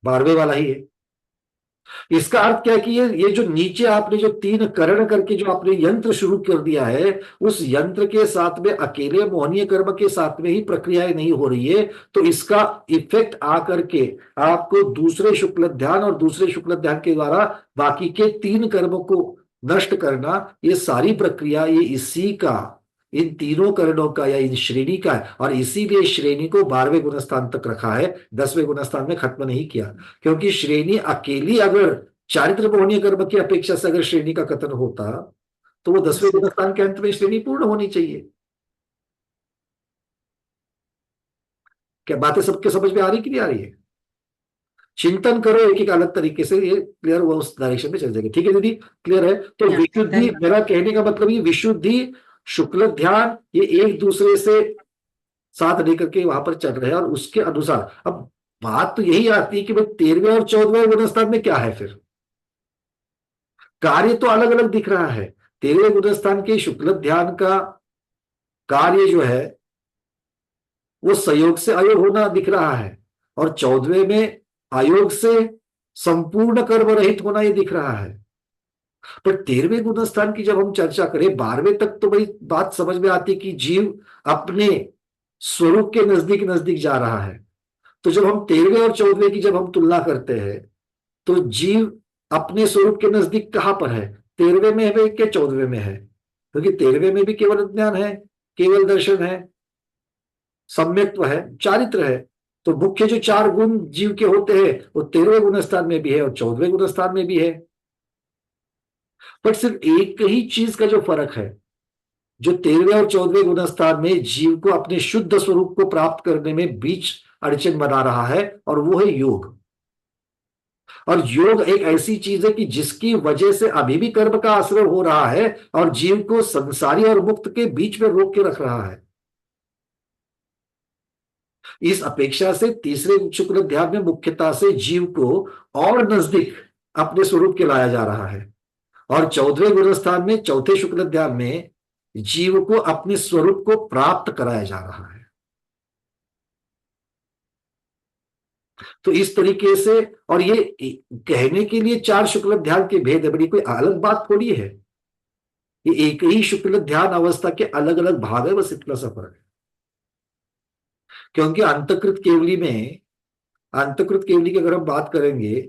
Speaker 1: 12वें वाला ही है। इसका अर्थ क्या है कि ये जो नीचे आपने जो 3 करण करके जो आपने यंत्र शुरू कर दिया है, उस यंत्र के साथ में अकेले मोहनीय कर्म के साथ में ही प्रक्रियाएं नहीं हो रही है, तो इसका इफेक्ट आकर के आपको दूसरे शुक्ल ध्यान और दूसरे शुक्ल ध्यान के द्वारा बाकी के 3 कर्मों को नष्ट करना, ये सारी प्रक्रिया ये इसी का, इन तीनों करणों का या इन श्रेणी का है। और इसीलिए श्रेणी को 12वें गुणस्थान तक रखा है, 10वें गुणस्थान में खत्म नहीं किया। क्योंकि श्रेणी अकेली अगर चारित्र मोहनीय कर्म की अपेक्षा से अगर श्रेणी का कथन होता तो वो 10वें गुणस्थान के अंत में श्रेणी पूर्ण होनी चाहिए। क्या बातें सबके समझ में आ रही कि नहीं आ रही है? चिंतन करो एक एक अलग तरीके से, ये क्लियर हुआ, उस डायरेक्शन में चल जाएगा। ठीक है दीदी, क्लियर है? तो
Speaker 2: या
Speaker 1: विशुद्धि,
Speaker 2: धन्यवाद।
Speaker 1: मेरा कहने का मतलब ये विशुद्धि शुक्ल ध्यान ये एक दूसरे से साथ लेकर के वहां पर चल रहे हैं और उसके अनुसार अब बात तो यही आती है कि भाई 13वें और 14वें गुणस्थान में क्या है? फिर कार्य तो अलग अलग दिख रहा है। 13वें गुणस्थान के शुक्ल ध्यान का कार्य जो है वो संयोग से अयोग होना दिख रहा है और 14वें में अयोग से संपूर्ण कर्म रहित होना ये दिख रहा है। पर 13वें गुणस्थान की जब हम चर्चा करें, 12वें तक तो भाई बात समझ में आती कि जीव अपने स्वरूप के नजदीक नजदीक जा रहा है। तो जब हम 13वें और 14वें की जब हम तुलना करते हैं तो जीव अपने स्वरूप के नजदीक कहां पर है? 13वें में है कि 14वें में है? क्योंकि 13वें में भी केवल ज्ञान है, केवल दर्शन है, सम्यक्त्व है, चारित्र है। तो मुख्य जो 4 गुण जीव के होते हैं वो 13वें गुण स्थान में भी है और 14वें गुण स्थान में भी है। बट सिर्फ एक ही चीज का जो फर्क है, जो 13वें और 14वें गुण स्थान में जीव को अपने शुद्ध स्वरूप को प्राप्त करने में बीच अड़चन बना रहा है, और वो है योग। और योग एक ऐसी चीज है कि जिसकी वजह से अभी भी कर्म का आश्रय हो रहा है और जीव को संसारी और मुक्त के बीच में रोक के रख रहा है। इस अपेक्षा से तीसरे शुक्ल ध्यान में मुख्यता से जीव को और नजदीक अपने स्वरूप के लाया जा रहा है और 14वें गुण स्थान में चौथे शुक्ल ध्यान में जीव को अपने स्वरूप को प्राप्त कराया जा रहा है। तो इस तरीके से, और ये कहने के लिए 4 शुक्ल ध्यान के भेद है, बड़ी कोई अलग बात थोड़ी है। ये एक ही शुक्ल ध्यान अवस्था के अलग अलग भाग है, बस इतना सा फर्क है। क्योंकि अंतकृत केवली की अगर हम बात करेंगे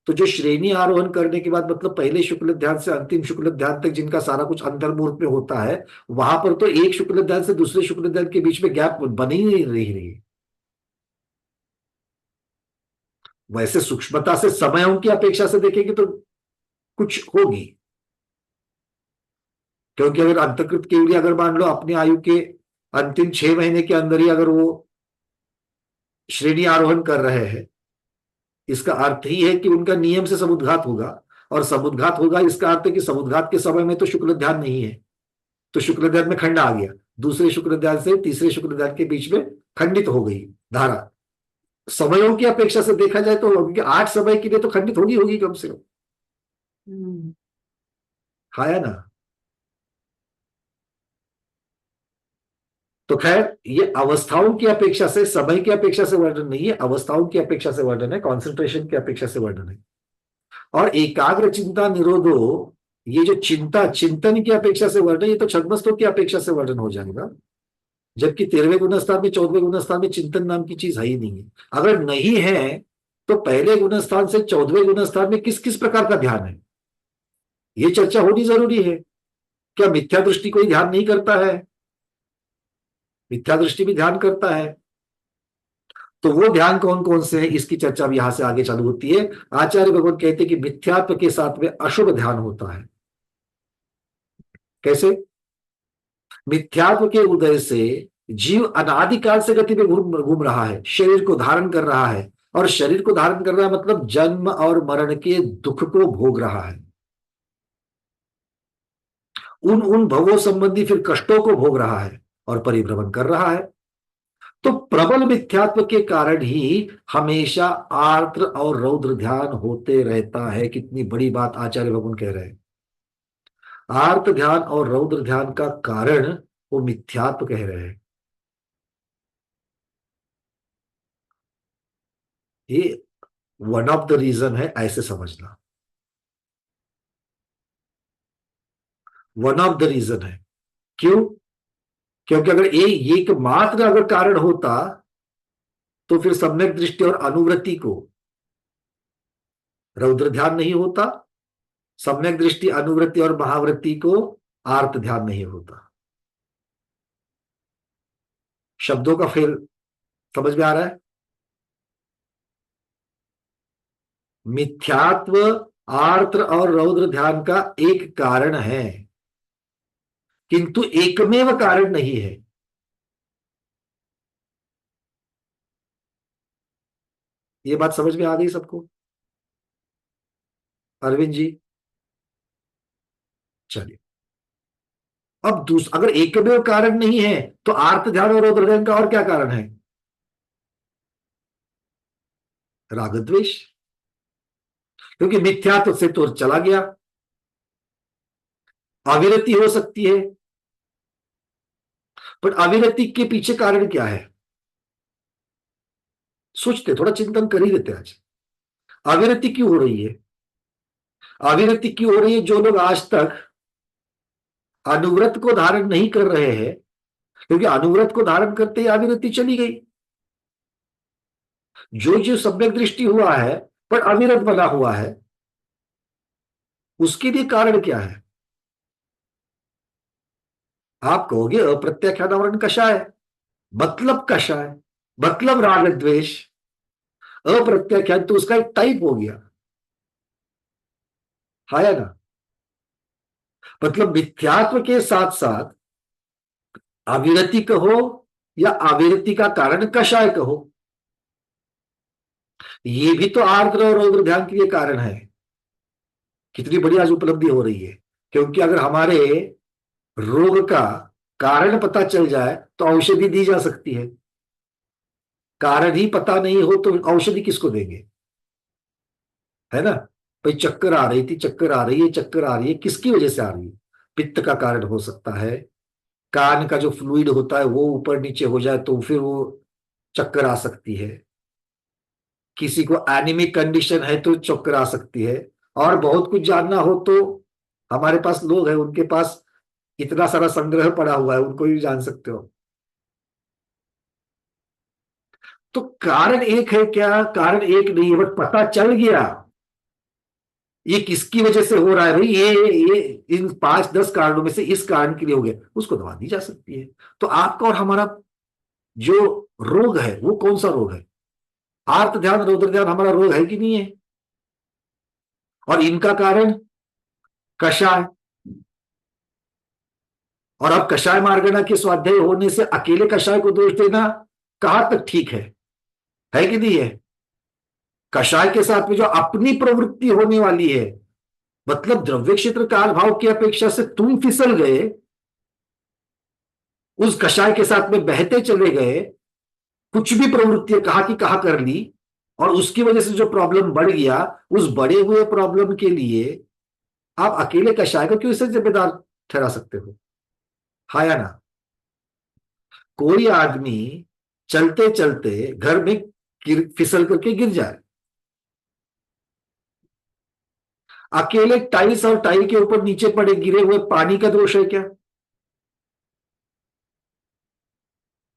Speaker 1: तो जो श्रेणी आरोहण करने के बाद, मतलब पहले शुक्ल ध्यान से अंतिम शुक्ल ध्यान तक जिनका सारा कुछ अंतर्मुहूर्त में होता है, वहां पर तो एक शुक्ल ध्यान से दूसरे शुक्ल ध्यान के बीच में गैप बनी ही नहीं रही। वैसे सूक्ष्मता से समयों की अपेक्षा से देखेंगे तो कुछ होगी। क्योंकि अगर अंतकृत केवली अगर मान लो अपनी आयु के अंतिम 6 महीने के अंदर ही अगर वो श्रेणी आरोहण कर रहे हैं, इसका अर्थ ही है कि उनका नियम से समुद्घात होगा, और समुद्घात होगा इसका अर्थ है कि समुद्घात के समय में तो शुक्ल ध्यान नहीं है, तो शुक्ल ध्यान में खंड आ गया, दूसरे शुक्ल ध्यान से तीसरे शुक्ल ध्यान के बीच में खंडित हो गई धारा। समयों की अपेक्षा से देखा जाए तो, क्योंकि 8 समय के लिए तो खंडित होगी होगी कम से कम।
Speaker 2: हम्म,
Speaker 1: हाँ या ना? तो खैर ये अवस्थाओं की अपेक्षा से, समय की अपेक्षा से वर्णन नहीं है, अवस्थाओं की अपेक्षा से वर्णन है, कॉन्सेंट्रेशन की अपेक्षा से वर्णन है। और एकाग्र चिंता निरोधो, ये जो चिंता चिंतन की अपेक्षा से वर्णन, ये तो छद्मस्तों की अपेक्षा से वर्णन हो जाएगा। जबकि 13वें गुणस्थान में 14वें गुणस्थान में चिंतन नाम की चीज है ही नहीं है। अगर नहीं है तो पहले गुणस्थान से 14वें गुणस्थान में किस किस प्रकार का ध्यान है, ये चर्चा होनी जरूरी है। क्या मिथ्या दृष्टि कोई ध्यान नहीं करता है? मिथ्या दृष्टि भी ध्यान करता है। तो वो ध्यान कौन कौन से हैं, इसकी चर्चा भी यहां से आगे चालू होती है। आचार्य भगवान कहते हैं कि मिथ्यात्व के साथ में अशुभ ध्यान होता है। कैसे? मिथ्यात्व के उदय से जीव अनादिकाल से गति में घूम घूम रहा है, शरीर को धारण कर रहा है, और शरीर को धारण कर रहा है मतलब जन्म और मरण के दुख को भोग रहा है, उन उन भवों संबंधी फिर कष्टों को भोग रहा है और परिभ्रमण कर रहा है। तो प्रबल मिथ्यात्व के कारण ही हमेशा आर्द्र और रौद्र ध्यान होते रहता है। कितनी बड़ी बात आचार्य भगवान कह रहे हैं। आर्त ध्यान और रौद्र ध्यान का कारण वो मिथ्यात्व कह रहे हैं। ये वन ऑफ द रीजन है, ऐसे समझना, वन ऑफ द रीजन है। क्यों? क्योंकि अगर ये एकमात्र अगर कारण होता तो फिर सम्यक दृष्टि और अनुवृत्ति को रौद्र ध्यान नहीं होता, सम्यक दृष्टि अनुवृत्ति और महावृत्ति को आर्त ध्यान नहीं होता। शब्दों का फिर समझ में आ रहा है? मिथ्यात्व आर्द्र और रौद्र ध्यान का एक कारण है, किंतु एकमेव कारण नहीं है। ये बात समझ में आ गई सबको? अरविंद जी, चलिए। अब अगर एकमेव कारण नहीं है तो आर्त ध्यान और रौद्र ध्यान का और क्या कारण है? राग द्वेष। क्योंकि मिथ्यात्व से तो चला गया, अविरति हो सकती है, पर अविरति के पीछे कारण क्या है? सोचते, थोड़ा चिंतन कर ही लेते आज। अविरति क्यों हो रही है? अविरति क्यों हो रही है? जो लोग आज तक अनुव्रत को धारण नहीं कर रहे हैं, क्योंकि अनुव्रत को धारण करते ही अविरति चली गई। जो जो सम्यक दृष्टि हुआ है पर अविरत बना हुआ है, उसके लिए कारण क्या है? आप कहोगे अप्रत्याख्यान आवरण कषाय, मतलब कषाय, मतलब राग द्वेष। अप्रत्याख्यान तो उसका एक टाइप हो गया, है ना? मतलब मिथ्यात्व के साथ साथ अविरति कहो या अविरति का कारण कषाय कहो, ये भी तो आर्द्र और रौद्र ध्यान के लिए कारण है। कितनी बड़ी आज उपलब्धि हो रही है, क्योंकि अगर हमारे रोग का कारण पता चल जाए तो औषधि दी जा सकती है। कारण ही पता नहीं हो तो औषधि किसको देंगे? है ना? भाई चक्कर आ रही थी, चक्कर आ रही है, चक्कर आ रही है, किसकी वजह से आ रही है? पित्त का कारण हो सकता है, कान का जो फ्लूइड होता है वो ऊपर नीचे हो जाए तो फिर वो चक्कर आ सकती है। किसी को एनीमिक कंडीशन है तो चक्कर आ सकती है। और बहुत कुछ जानना हो तो हमारे पास लोग हैं, उनके पास इतना सारा संग्रह पड़ा हुआ है, उनको भी जान सकते हो। तो कारण एक है क्या? कारण एक नहीं है, बट पता चल गया ये किसकी वजह से हो रहा है। भाई ये इन 5-10 कारणों में से इस कारण के लिए हो गया, उसको दवा दी जा सकती है। तो आपका और हमारा जो रोग है वो कौन सा रोग है? आर्त ध्यान रौद्र ध्यान हमारा रोग है कि नहीं है? और इनका कारण कषाय। और अब कषाय मार्गना के स्वाध्याय होने से अकेले कषाय को दोष देना कहां तक ठीक है कि नहीं है? कषाय के साथ में जो अपनी प्रवृत्ति होने वाली है, मतलब द्रव्य क्षेत्र काल भाव की अपेक्षा से तुम फिसल गए, उस कषाय के साथ में बहते चले गए, कुछ भी प्रवृत्ति कहा कि कहा कर ली, और उसकी वजह से जो प्रॉब्लम बढ़ गया, उस बढ़े हुए प्रॉब्लम के लिए आप अकेले कषाय को क्यों इसे जिम्मेदार ठहरा सकते हो? हाँ या ना? कोई आदमी चलते चलते घर में फिसल करके गिर जाए, अकेले टाइल्स और टाइल के ऊपर नीचे पड़े गिरे हुए पानी का दोष है क्या?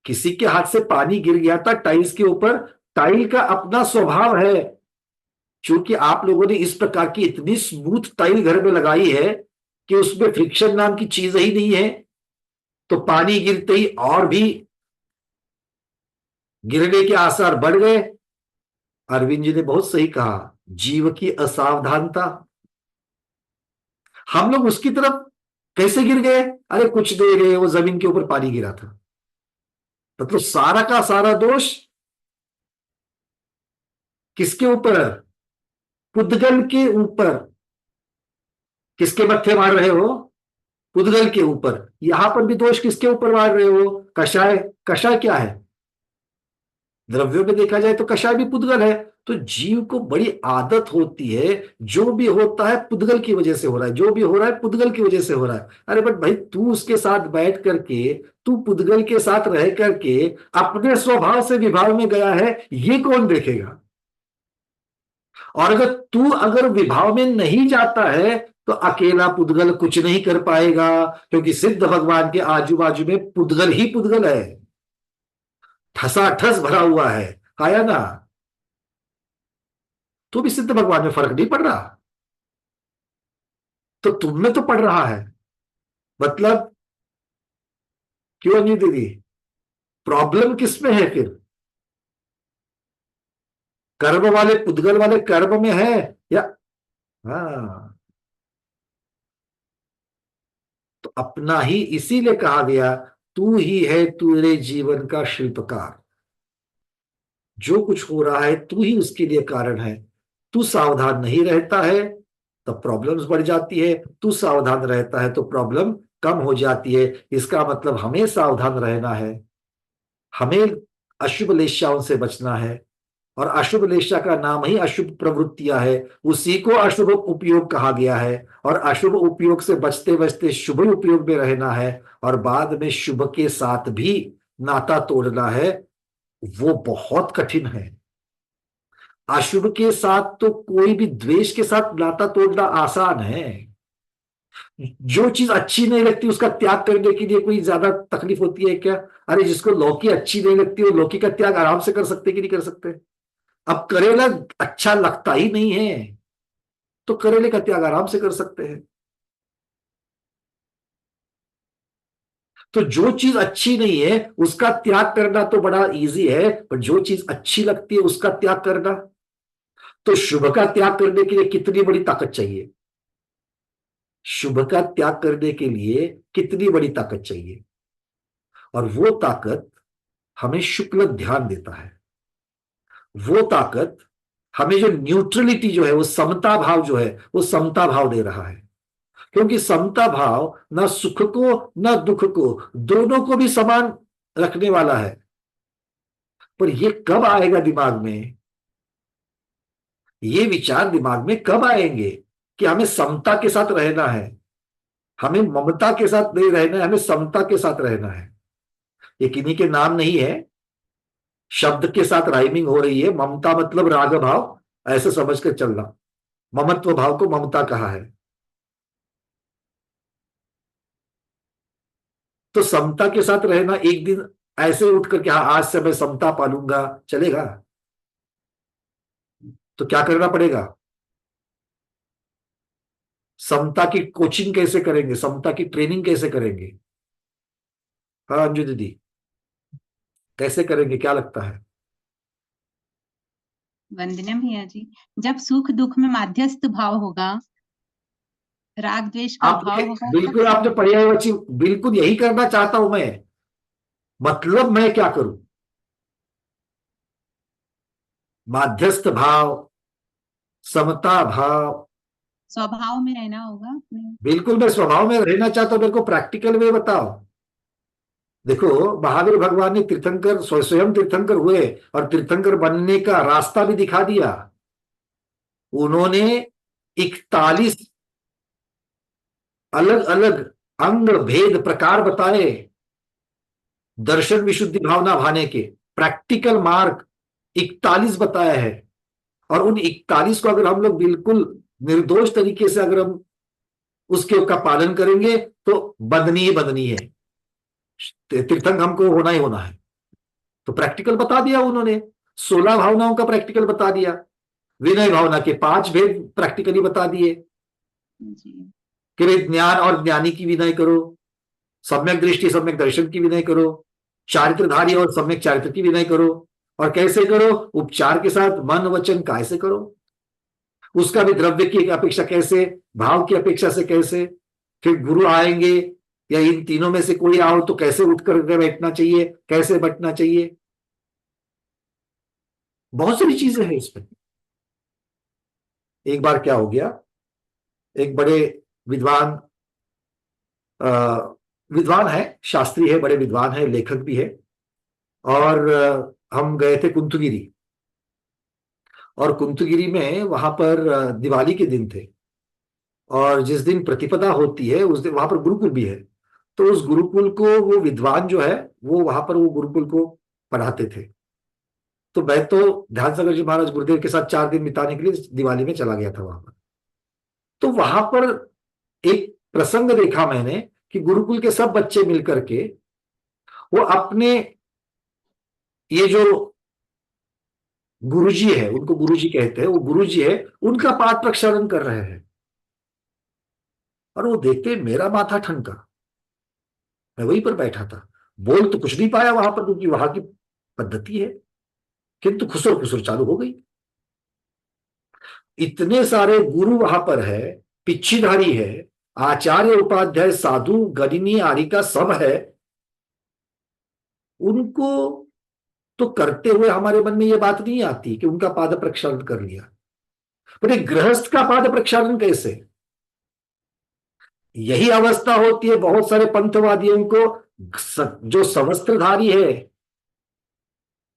Speaker 1: किसी के हाथ से पानी गिर गया था टाइल्स के ऊपर, टाइल का अपना स्वभाव है, क्योंकि आप लोगों ने इस प्रकार की इतनी स्मूथ टाइल घर में लगाई है कि उसमें फ्रिक्शन नाम की चीज ही नहीं है, तो पानी गिरते ही और भी गिरने के आसार बढ़ गए। अरविंद जी ने बहुत सही कहा, जीव की असावधानता। हम लोग उसकी तरफ कैसे गिर गए? अरे कुछ देर है, वो जमीन के ऊपर पानी गिरा था, मतलब सारा का सारा दोष किसके ऊपर है? पुद्गल के ऊपर। किसके मत्थे मार रहे हो? पुद्गल के ऊपर। यहां पर भी दोष किसके ऊपर मार रहे हो? कषाय। कषाय क्या है? द्रव्यों में देखा जाए तो कषाय भी पुद्गल है। तो जीव को बड़ी आदत होती है, जो भी होता है पुद्गल की वजह से हो रहा है, जो भी हो रहा है पुद्गल की वजह से हो रहा है। अरे बट भाई, तू उसके साथ बैठ करके, तू पुद्गल के साथ रह करके अपने स्वभाव से विभाव में गया है, ये कौन देखेगा? और अगर विभाव में नहीं जाता है तो अकेला पुद्गल कुछ नहीं कर पाएगा, क्योंकि सिद्ध भगवान के आजू बाजू में पुद्गल ही पुद्गल है, ठसाठस भरा हुआ है। आया ना? तो भी सिद्ध भगवान में फर्क नहीं पड़ रहा, तो तुम में तो पड़ रहा है। मतलब क्यों नहीं दीदी? प्रॉब्लम किस में है फिर? कर्म वाले, पुद्गल वाले कर्म में है या? हाँ, तो अपना ही इसीलिए कहा गया, तू ही है तेरे जीवन का शिल्पकार। जो कुछ हो रहा है तू ही उसके लिए कारण है। तू सावधान नहीं रहता है तो प्रॉब्लम्स बढ़ जाती है, तू सावधान रहता है तो प्रॉब्लम कम हो जाती है। इसका मतलब हमें सावधान रहना है, हमें अशुभ लेशाओं से बचना है। और अशुभ लेशा का नाम ही अशुभ प्रवृत्तियां है, उसी को अशुभ उपयोग कहा गया है। और अशुभ उपयोग से बचते बचते शुभ उपयोग में रहना है, और बाद में शुभ के साथ भी नाता तोड़ना है, वो बहुत कठिन है। अशुभ के साथ तो कोई भी, द्वेष के साथ नाता तोड़ना आसान है। जो चीज अच्छी नहीं लगती उसका त्याग करने के लिए कोई ज्यादा तकलीफ होती है क्या? अरे जिसको लौकी अच्छी नहीं लगती, वो लौकी का त्याग आराम से कर सकते कि नहीं कर सकते? अब करेला अच्छा लगता ही नहीं है तो करेले का त्याग आराम से कर सकते हैं। तो जो चीज अच्छी नहीं है उसका त्याग करना तो बड़ा इजी है, पर जो चीज अच्छी लगती है उसका त्याग करना, तो शुभ का त्याग करने के लिए कितनी बड़ी ताकत चाहिए? शुभ का त्याग करने के लिए कितनी बड़ी ताकत चाहिए? और वो ताकत हमें शुक्ल ध्यान देता है। वो ताकत हमें जो न्यूट्रलिटी जो है, वो समता भाव जो है, वो समता भाव दे रहा है। क्योंकि समता भाव ना सुख को ना दुख को, दोनों को भी समान रखने वाला है। पर ये कब आएगा दिमाग में? ये विचार दिमाग में कब आएंगे कि हमें समता के साथ रहना है, हमें ममता के साथ नहीं रहना है, हमें समता के साथ रहना है। ये किन्हीं के नाम नहीं है, शब्द के साथ राइमिंग हो रही है। ममता मतलब राग भाव, ऐसे समझ कर चलना। ममत्व भाव को ममता कहा है। तो समता के साथ रहना, एक दिन ऐसे उठ करके हाँ आज से मैं समता पालूंगा, चलेगा? तो क्या करना पड़ेगा? समता की कोचिंग कैसे करेंगे, समता की ट्रेनिंग कैसे करेंगे? हाँ अंजू दीदी, कैसे करेंगे, क्या लगता है?
Speaker 3: वंदना भैया जी, जब सुख दुख में माध्यस्थ भाव होगा, राग द्वेष का
Speaker 1: आपने
Speaker 3: भाव होगा, तब
Speaker 1: बिल्कुल, आपने
Speaker 3: समता।
Speaker 1: पर्याय बच्ची, बिल्कुल यही करना चाहता हूं मैं। मतलब मैं क्या करूं? माध्यस्थ भाव, समता भाव।
Speaker 3: स्वभाव में रहना होगा अपने।
Speaker 1: बिल्कुल, मैं स्वभाव में रहना चाहता हूं, मेरे को प्रैक्टिकल वे बताओ। देखो, महावीर भगवान ने तीर्थंकर, स्वयं तीर्थंकर हुए और तीर्थंकर बनने का रास्ता भी दिखा दिया। उन्होंने 41 अलग अलग अंग भेद प्रकार बताए, दर्शन विशुद्धि भावना भाने के प्रैक्टिकल मार्ग 41 बताया है। और उन 41 को अगर हम लोग बिल्कुल निर्दोष तरीके से अगर हम उसके का पालन करेंगे तो बंधनी ही बंधनी है, तीर्थंक हमको होना ही होना है। तो प्रैक्टिकल बता दिया उन्होंने, 16 भावनाओं का प्रैक्टिकल बता दिया, विनय भावना के 5 भेद प्रैक्टिकली बता दिए
Speaker 3: जी।
Speaker 1: कि भाई ज्ञान और ज्ञानी की विनय करो, सम्यक दृष्टि सम्यक दर्शन की विनय करो, चारित्रधारी और सम्यक चारित्र की विनय करो। और कैसे करो? उपचार के साथ, मन वचन काय से करो, उसका भी द्रव्य की अपेक्षा कैसे, भाव की अपेक्षा से कैसे। फिर गुरु आएंगे, या इन तीनों में से कोई आओ तो कैसे उठ कर बैठना चाहिए, कैसे बैठना चाहिए, बहुत सारी चीजें हैं इसमें। एक बार क्या हो गया, एक बड़े विद्वान विद्वान है, शास्त्री है, बड़े विद्वान है, लेखक भी है, और हम गए थे कुंथुगिरी, और कुंथुगिरी में वहां पर दिवाली के दिन थे, और जिस दिन प्रतिपदा होती है उस दिन वहां पर गुरुकुल भी है। तो उस गुरुकुल को वो विद्वान जो है वो वहां पर वो गुरुकुल को पढ़ाते थे। तो मैं तो ध्यान सागर जी महाराज गुरुदेव के साथ 4 दिन बिताने के लिए दिवाली में चला गया था वहां पर। तो वहां पर एक प्रसंग देखा मैंने कि गुरुकुल के सब बच्चे मिलकर के वो अपने ये जो गुरुजी है, उनको गुरुजी कहते हैं, वो गुरुजी है उनका पाठ प्रक्षालन कर रहे हैं, और वो देखते मेरा माथा ठनका। मैं वहीं पर बैठा था, बोल तो कुछ नहीं पाया वहां पर क्योंकि वहां की पद्धति है, किंतु खुसर खुसर चालू हो गई। इतने सारे गुरु वहां पर है, पिच्छीधारी है, आचार्य उपाध्याय साधु गणिनी आरिका सब है, उनको तो करते हुए हमारे मन में यह बात नहीं आती कि उनका पाद प्रक्षालन कर लिया। पर एक गृहस्थ का पाद प्रक्षालन कैसे? यही अवस्था होती है बहुत सारे पंथवादियों को, जो सवस्त्रधारी है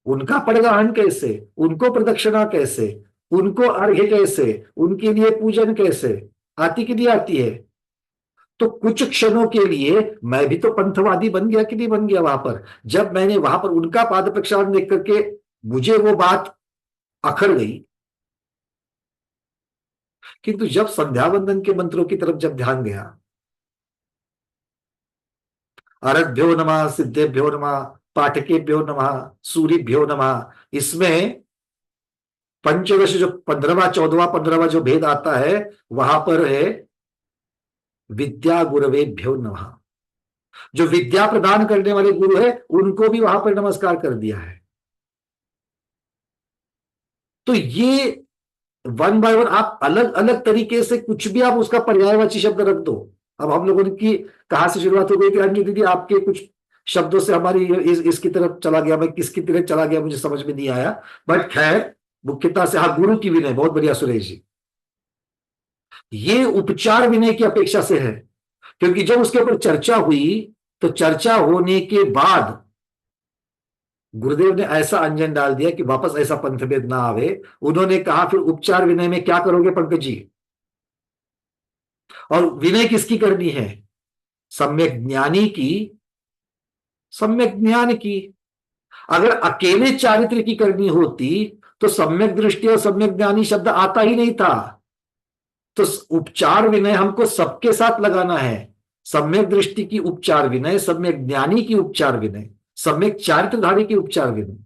Speaker 1: उनका परिवहन कैसे, उनको प्रदक्षिणा कैसे, उनको अर्घ्य कैसे, उनके लिए पूजन कैसे, आती कि नहीं आती है। तो कुछ क्षणों के लिए मैं भी तो पंथवादी बन गया कि नहीं बन गया वहां पर, जब मैंने वहां पर उनका पाद प्रक्षालन देख करके मुझे वो बात अखर गई। किंतु जब संध्या वंदन के मंत्रों की तरफ जब ध्यान गया, अरभ्यो नमः, सिद्धेभ्यो नमः, पाठकेभ्यो नमः, सूर्यभ्यो नमः, इसमें पंचदश जो 15वां 14वां 15वां जो भेद आता है वहां पर है विद्या गुरवेभ्यो नमः। जो विद्या प्रदान करने वाले गुरु है उनको भी वहां पर नमस्कार कर दिया है। तो ये वन बाय वन आप अलग अलग तरीके से कुछ भी आप उसका पर्यायवाची शब्द रख दो। अब हम लोगों की कहां से शुरुआत हो गई थी अंजू दीदी, आपके कुछ शब्दों से हमारी इसकी तरफ चला गया, मैं किसकी तरफ चला गया मुझे समझ में नहीं आया, बट खैर मुख्यता से हाँ, गुरु की विनय, बहुत बढ़िया सुरेश जी, ये उपचार विनय की अपेक्षा से है। क्योंकि जब उसके ऊपर चर्चा हुई तो चर्चा होने के बाद गुरुदेव ने ऐसा अंजन डाल दिया कि वापस ऐसा पंथभेद ना आवे। उन्होंने कहा फिर उपचार विनय में क्या करोगे पंकज जी, और विनय किसकी करनी है? सम्यक ज्ञानी की, सम्यक ज्ञान की। अगर अकेले चारित्र की करनी होती तो सम्यक दृष्टि और सम्यक ज्ञानी शब्द आता ही नहीं था। तो उपचार विनय हमको सबके साथ लगाना है, सम्यक दृष्टि की उपचार विनय, सम्यक ज्ञानी की उपचार विनय, सम्यक चारित्रधारी की उपचार विनय।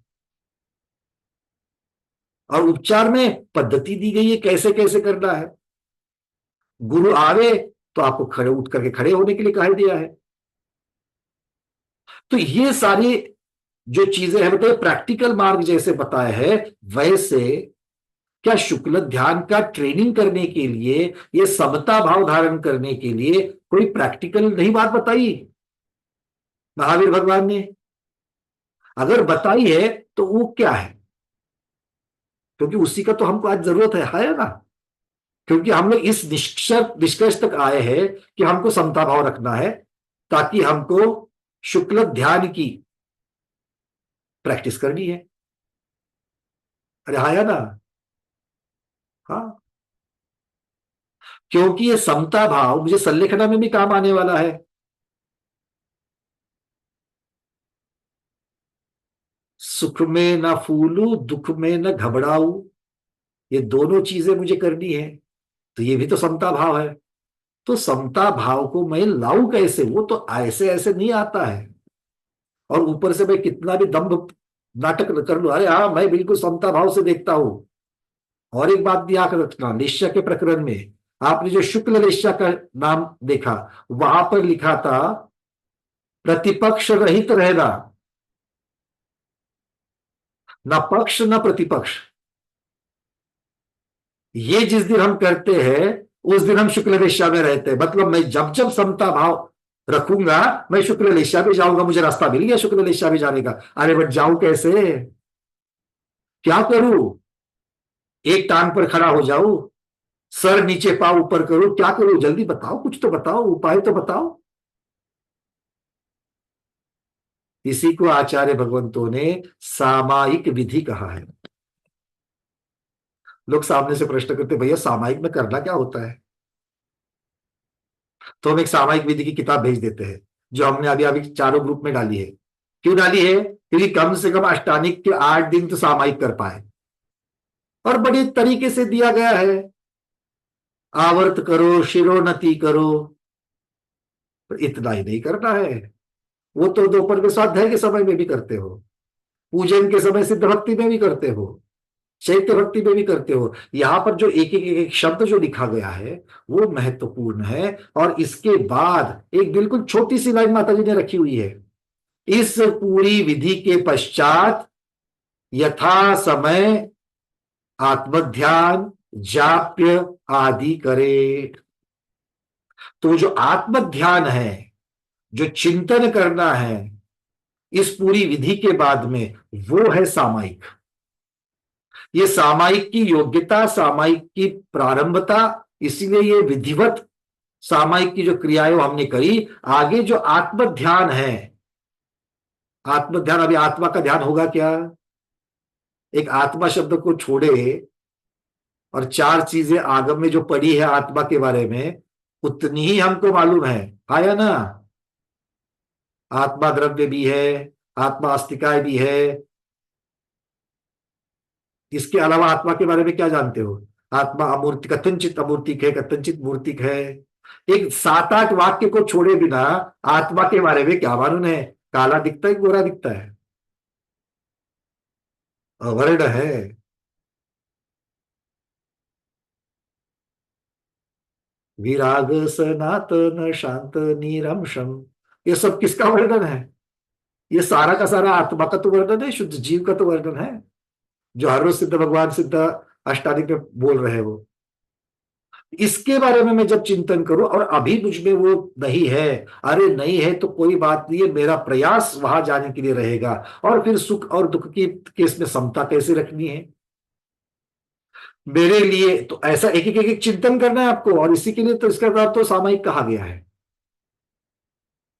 Speaker 1: और उपचार में पद्धति दी गई है कैसे कैसे करना है। गुरु आवे तो आपको खड़े उठ करके खड़े होने के लिए कहा दिया है। तो ये सारी जो चीजें हैं बताइए, प्रैक्टिकल मार्ग जैसे बताया है वैसे क्या शुक्ल ध्यान का ट्रेनिंग करने के लिए, ये समता भाव धारण करने के लिए कोई प्रैक्टिकल नहीं बात बताई महावीर भगवान ने? अगर बताई है तो वो क्या है? क्योंकि उसी का तो हमको आज जरूरत है ना। क्योंकि हम लोग इस निष्कर्ष तक आए हैं कि हमको समता भाव रखना है ताकि हमको शुक्ल ध्यान की प्रैक्टिस करनी है। अरे आया ना, हाँ, क्योंकि ये समता भाव मुझे संलेखना में भी काम आने वाला है। सुख में न फूलू, दुख में न घबराऊ, ये दोनों चीजें मुझे करनी है, तो ये भी तो समता भाव है। तो समता भाव को मैं लाऊं कैसे? वो तो ऐसे ऐसे नहीं आता है, और ऊपर से मैं कितना भी दम्भ नाटक कर लूं, अरे हाँ मैं बिल्कुल समता भाव से देखता हूं। और एक बात भी याद रखना, निश्चय के प्रकरण में आपने जो शुक्ल निश्चय का नाम देखा वहां पर लिखा था प्रतिपक्ष रहित रहना, न पक्ष न प्रतिपक्ष। ये जिस दिन हम करते हैं उस दिन हम शुक्ल दिशा में रहते हैं। मतलब मैं जब जब समता भाव रखूंगा, मैं शुक्ल लेशिया भी जाऊंगा, मुझे रास्ता मिल गया शुक्ल लेशिया भी जाने का। अरे बट जाऊं कैसे, क्या करूं? एक टांग पर खड़ा हो जाऊं, सर नीचे पांव ऊपर करूं, क्या करूं? जल्दी बताओ, कुछ तो बताओ, उपाय तो बताओ। इसी को आचार्य भगवंतों ने सामायिक विधि कहा है। लोग सामने से प्रश्न करते, भैया सामायिक में करना क्या होता है? तो हम एक सामायिक विधि की किताब भेज देते हैं, जो हमने अभी अभी चारों ग्रुप में डाली है। क्यों डाली है? क्योंकि कम से कम अष्टानिक के 8 दिन तो सामायिक कर पाए, और बड़े तरीके से दिया गया है। आवर्त करो, शिरोन्नति करो, पर इतना ही नहीं करना है। वो तो दोपहर में स्वाध्याय के समय में भी करते हो, पूजन के समय सिद्ध भक्ति में भी करते हो, चैत्य भक्ति में भी करते हो। यहां पर जो एक शब्द जो लिखा गया है वो महत्वपूर्ण है। और इसके बाद एक बिल्कुल छोटी सी लाइन माता जी ने रखी हुई है, इस पूरी विधि के पश्चात यथा समय आत्मध्यान, जाप्य आदि करे। तो जो आत्मध्यान है, जो चिंतन करना है इस पूरी विधि के बाद में, वो है सामायिक। ये सामायिक की योग्यता, सामायिक की प्रारंभता, इसीलिए ये विधिवत सामायिक की जो क्रियाएं हमने करी। आगे जो आत्म ध्यान है, आत्म ध्यान, अभी आत्मा का ध्यान होगा क्या? एक आत्मा शब्द को छोड़े और 4 चीजें आगम में जो पढ़ी है आत्मा के बारे में, उतनी ही हमको मालूम है। आया ना? आत्मा द्रव्य भी है, आत्मा अस्तिकाय भी है। इसके अलावा आत्मा के बारे में क्या जानते हो? आत्मा अमूर्ति, कथनचित अमूर्तिक है, कथनचित मूर्तिक है। एक 7-8 वाक्य को छोड़े बिना आत्मा के बारे में क्या मालूम है? काला दिखता है, गोरा दिखता है, अवर्ण है। विराग सनातन शांत निरंशम, ये सब किसका वर्णन है? ये सारा का सारा आत्मा का तो वर्णन है, शुद्ध जीव का तो वर्णन है, जो हर रोज सिद्ध भगवान सिद्ध अष्टाधिक में बोल रहे हैं वो। इसके बारे में मैं जब चिंतन करूं और अभी मुझ में वो नहीं है, अरे नहीं है तो कोई बात नहीं है, मेरा प्रयास वहां जाने के लिए रहेगा। और फिर सुख और दुख की केस में समता कैसे रखनी है मेरे लिए, तो ऐसा एक चिंतन करना है आपको। और इसी के लिए तो इसका नाम तो सामायिक कहा गया है।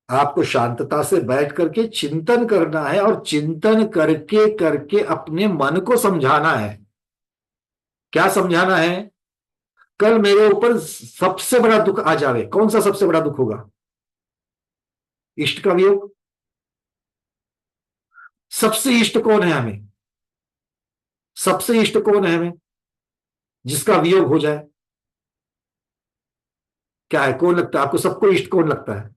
Speaker 1: आपको शांतता से बैठ करके चिंतन करना है, और चिंतन करके करके अपने मन को समझाना है। क्या समझाना है? कल मेरे ऊपर सबसे बड़ा दुख आ जावे, कौन सा सबसे बड़ा दुख होगा? इष्ट का वियोग। सबसे इष्ट कौन है हमें? सबसे इष्ट कौन है हमें जिसका वियोग हो जाए? क्या है, कौन लगता है आपको? सबको इष्ट कौन लगता है?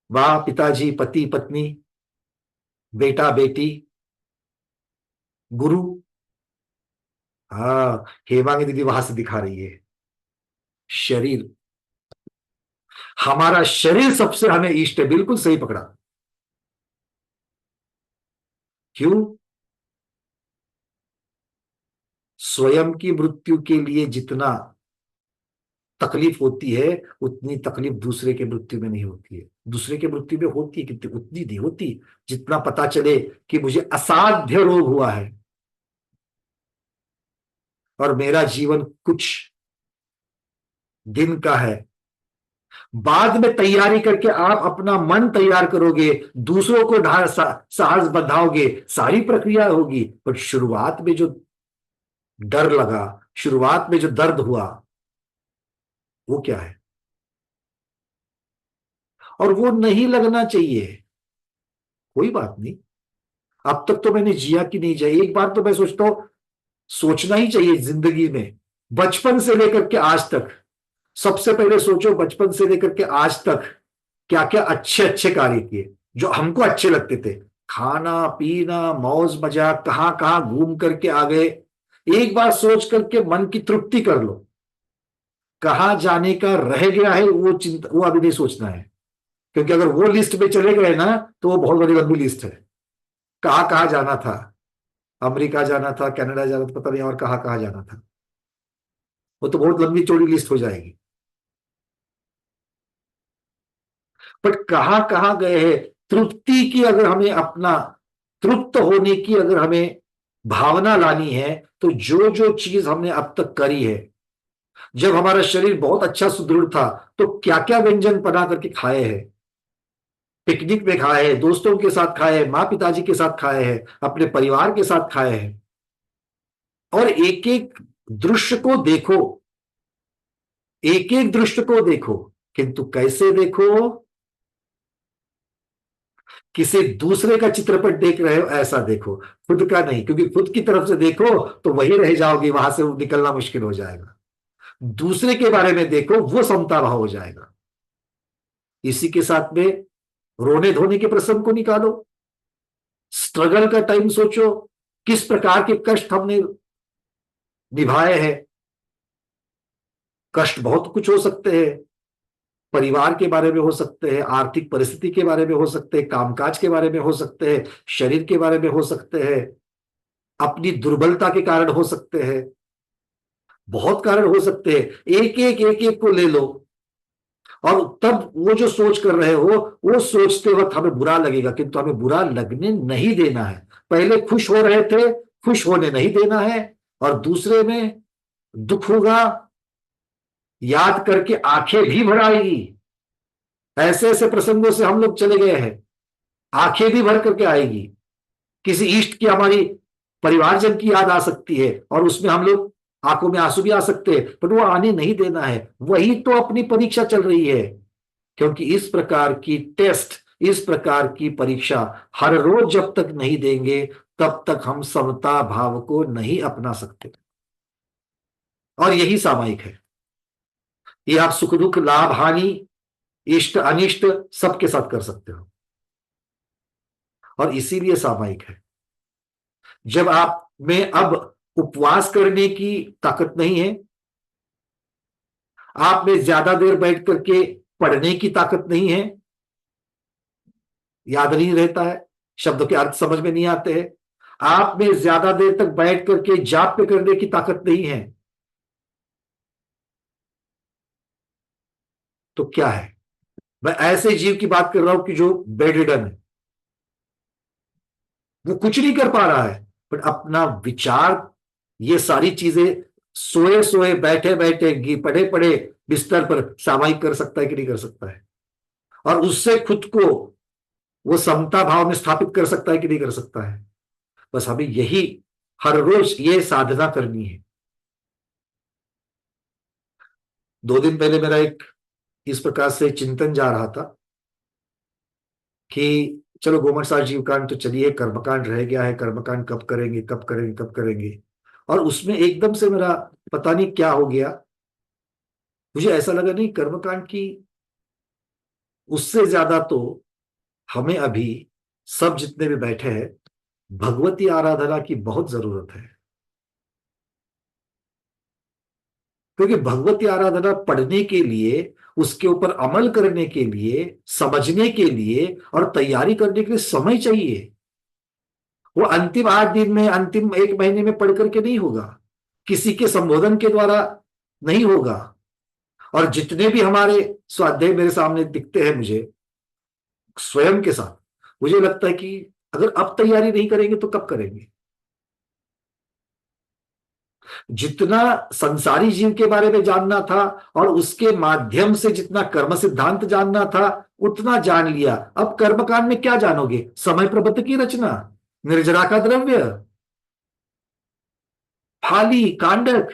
Speaker 1: मां, पिताजी, पति पत्नी, बेटा बेटी, गुरु। हाँ, हेमांगी दीदी वहां से दिखा रही है। शरीर, हमारा शरीर सबसे हमें इष्ट है, बिल्कुल सही पकड़ा। क्यों? स्वयं की मृत्यु के लिए जितना तकलीफ होती है, उतनी तकलीफ दूसरे के मृत्यु में नहीं होती है। दूसरे के मृत्यु में होती है कितनी, उतनी नहीं होती जितना पता चले कि मुझे असाध्य रोग हुआ है और मेरा जीवन कुछ दिन का है। बाद में तैयारी करके आप अपना मन तैयार करोगे, दूसरों को साहस बंधाओगे, सारी प्रक्रिया होगी। पर शुरुआत में जो डर लगा, शुरुआत में जो दर्द हुआ, वो क्या है? और वो नहीं लगना चाहिए। कोई बात नहीं, अब तक तो मैंने जिया कि नहीं जिया, एक बार तो मैं सोचता हूं सोचना ही चाहिए जिंदगी में। बचपन से लेकर के आज तक, सबसे पहले सोचो बचपन से लेकर के आज तक क्या क्या अच्छे अच्छे कार्य किए जो हमको अच्छे लगते थे। खाना पीना, मौज मजाक, कहां कहां घूम करके आ गए। एक बार सोच करके मन की तृप्ति कर लो। कहां जाने का रह गया है वो चिंता, वो अभी नहीं सोचना है। क्योंकि अगर वो लिस्ट में चले गए ना, तो वो बहुत बड़ी लंबी लिस्ट है। कहां कहां जाना था, अमेरिका जाना था, कनाडा जाना था, पता नहीं और कहां कहां जाना था। वो तो बहुत लंबी चौड़ी लिस्ट हो जाएगी। बट कहां कहां गए हैं तृप्ति की, अगर हमें अपना तृप्त होने की अगर हमें भावना लानी है, तो जो जो चीज हमने अब तक करी है, जब हमारा शरीर बहुत अच्छा सुदृढ़ था तो क्या क्या व्यंजन बना करके खाए हैं, पिकनिक में खाए हैं, दोस्तों के साथ खाए हैं, माँ पिताजी के साथ खाए हैं, अपने परिवार के साथ खाए हैं। और एक एक दृश्य को देखो, एक एक दृश्य को देखो, किंतु कैसे देखो, किसी दूसरे का चित्रपट देख रहे हो ऐसा देखो, खुद का नहीं, क्योंकि खुद की तरफ से देखो तो वही रह जाओगे, वहां से निकलना मुश्किल हो जाएगा। दूसरे के बारे में देखो, वो समता भाव हो जाएगा। इसी के साथ में रोने धोने के प्रसंग को निकालो, स्ट्रगल का टाइम सोचो, किस प्रकार के कष्ट हमने निभाए हैं। कष्ट बहुत कुछ हो सकते हैं, परिवार के बारे में हो सकते हैं, आर्थिक परिस्थिति के बारे में हो सकते हैं, कामकाज के बारे में हो सकते हैं, शरीर के बारे में हो सकते हैं, अपनी दुर्बलता के कारण हो सकते हैं, बहुत कारण हो सकते हैं। एक एक को ले लो, और तब वो जो सोच कर रहे हो, वो सोचते वक्त हमें बुरा लगेगा, किंतु हमें बुरा लगने नहीं देना है। पहले खुश हो रहे थे, खुश होने नहीं देना है, और दूसरे में दुख होगा, याद करके आंखें भी भर आएगी। ऐसे ऐसे प्रसंगों से हम लोग चले गए हैं, आंखें भी भर करके आएगी। किसी इष्ट की, हमारी परिवारजन की याद आ सकती है, और उसमें हम लोग आंखों में आंसू भी आ सकते हैं, पर वो आने नहीं देना है। वही तो अपनी परीक्षा चल रही है, क्योंकि इस प्रकार की टेस्ट, इस प्रकार की परीक्षा हर रोज जब तक नहीं देंगे, तब तक हम समता भाव को नहीं अपना सकते। और यही सामायिक है, ये आप सुख दुख, लाभ हानि, इष्ट अनिष्ट सबके साथ कर सकते हो, और इसीलिए सामायिक है। जब आप में अब उपवास करने की ताकत नहीं है, आप में ज्यादा देर बैठ करके पढ़ने की ताकत नहीं है, याद नहीं रहता है, शब्दों के अर्थ समझ में नहीं आते हैं, आप में ज्यादा देर तक बैठ करके जाप पे करने की ताकत नहीं है, तो क्या है? मैं ऐसे जीव की बात कर रहा हूं कि जो बेड रिडन है, वो कुछ नहीं कर पा रहा है, पर अपना विचार, ये सारी चीजें सोए सोए, बैठे बैठे, पड़े पड़े बिस्तर पर सामायिक कर सकता है कि नहीं कर सकता है, और उससे खुद को वो समता भाव में स्थापित कर सकता है कि नहीं कर सकता है। बस हमें यही हर रोज ये साधना करनी है। 2 दिन पहले मेरा एक इस प्रकार से चिंतन जा रहा था कि चलो गोमटसार जीवकांड तो चलिए, कर्मकांड रह गया है, कर्मकांड कब करेंगे, कब करेंगे, कब करेंगे। और उसमें एकदम से मेरा पता नहीं क्या हो गया, मुझे ऐसा लगा नहीं, कर्मकांड की उससे ज्यादा तो हमें अभी सब जितने भी बैठे हैं, भगवती आराधना की बहुत जरूरत है। क्योंकि भगवती आराधना पढ़ने के लिए, उसके ऊपर अमल करने के लिए, समझने के लिए और तैयारी करने के लिए समय चाहिए। वो अंतिम 8 दिन में, अंतिम 1 महीने में पढ़ करके नहीं होगा, किसी के संबोधन के द्वारा नहीं होगा। और जितने भी हमारे स्वाध्याय मेरे सामने दिखते हैं मुझे, स्वयं के साथ, मुझे लगता है कि अगर अब तैयारी नहीं करेंगे तो कब करेंगे। जितना संसारी जीव के बारे में जानना था और उसके माध्यम से जितना कर्म सिद्धांत जानना था, उतना जान लिया। अब कर्मकांड में क्या जानोगे? समय प्रबंध की रचना, निर्जरा का द्रव्य, फाली, कांडक,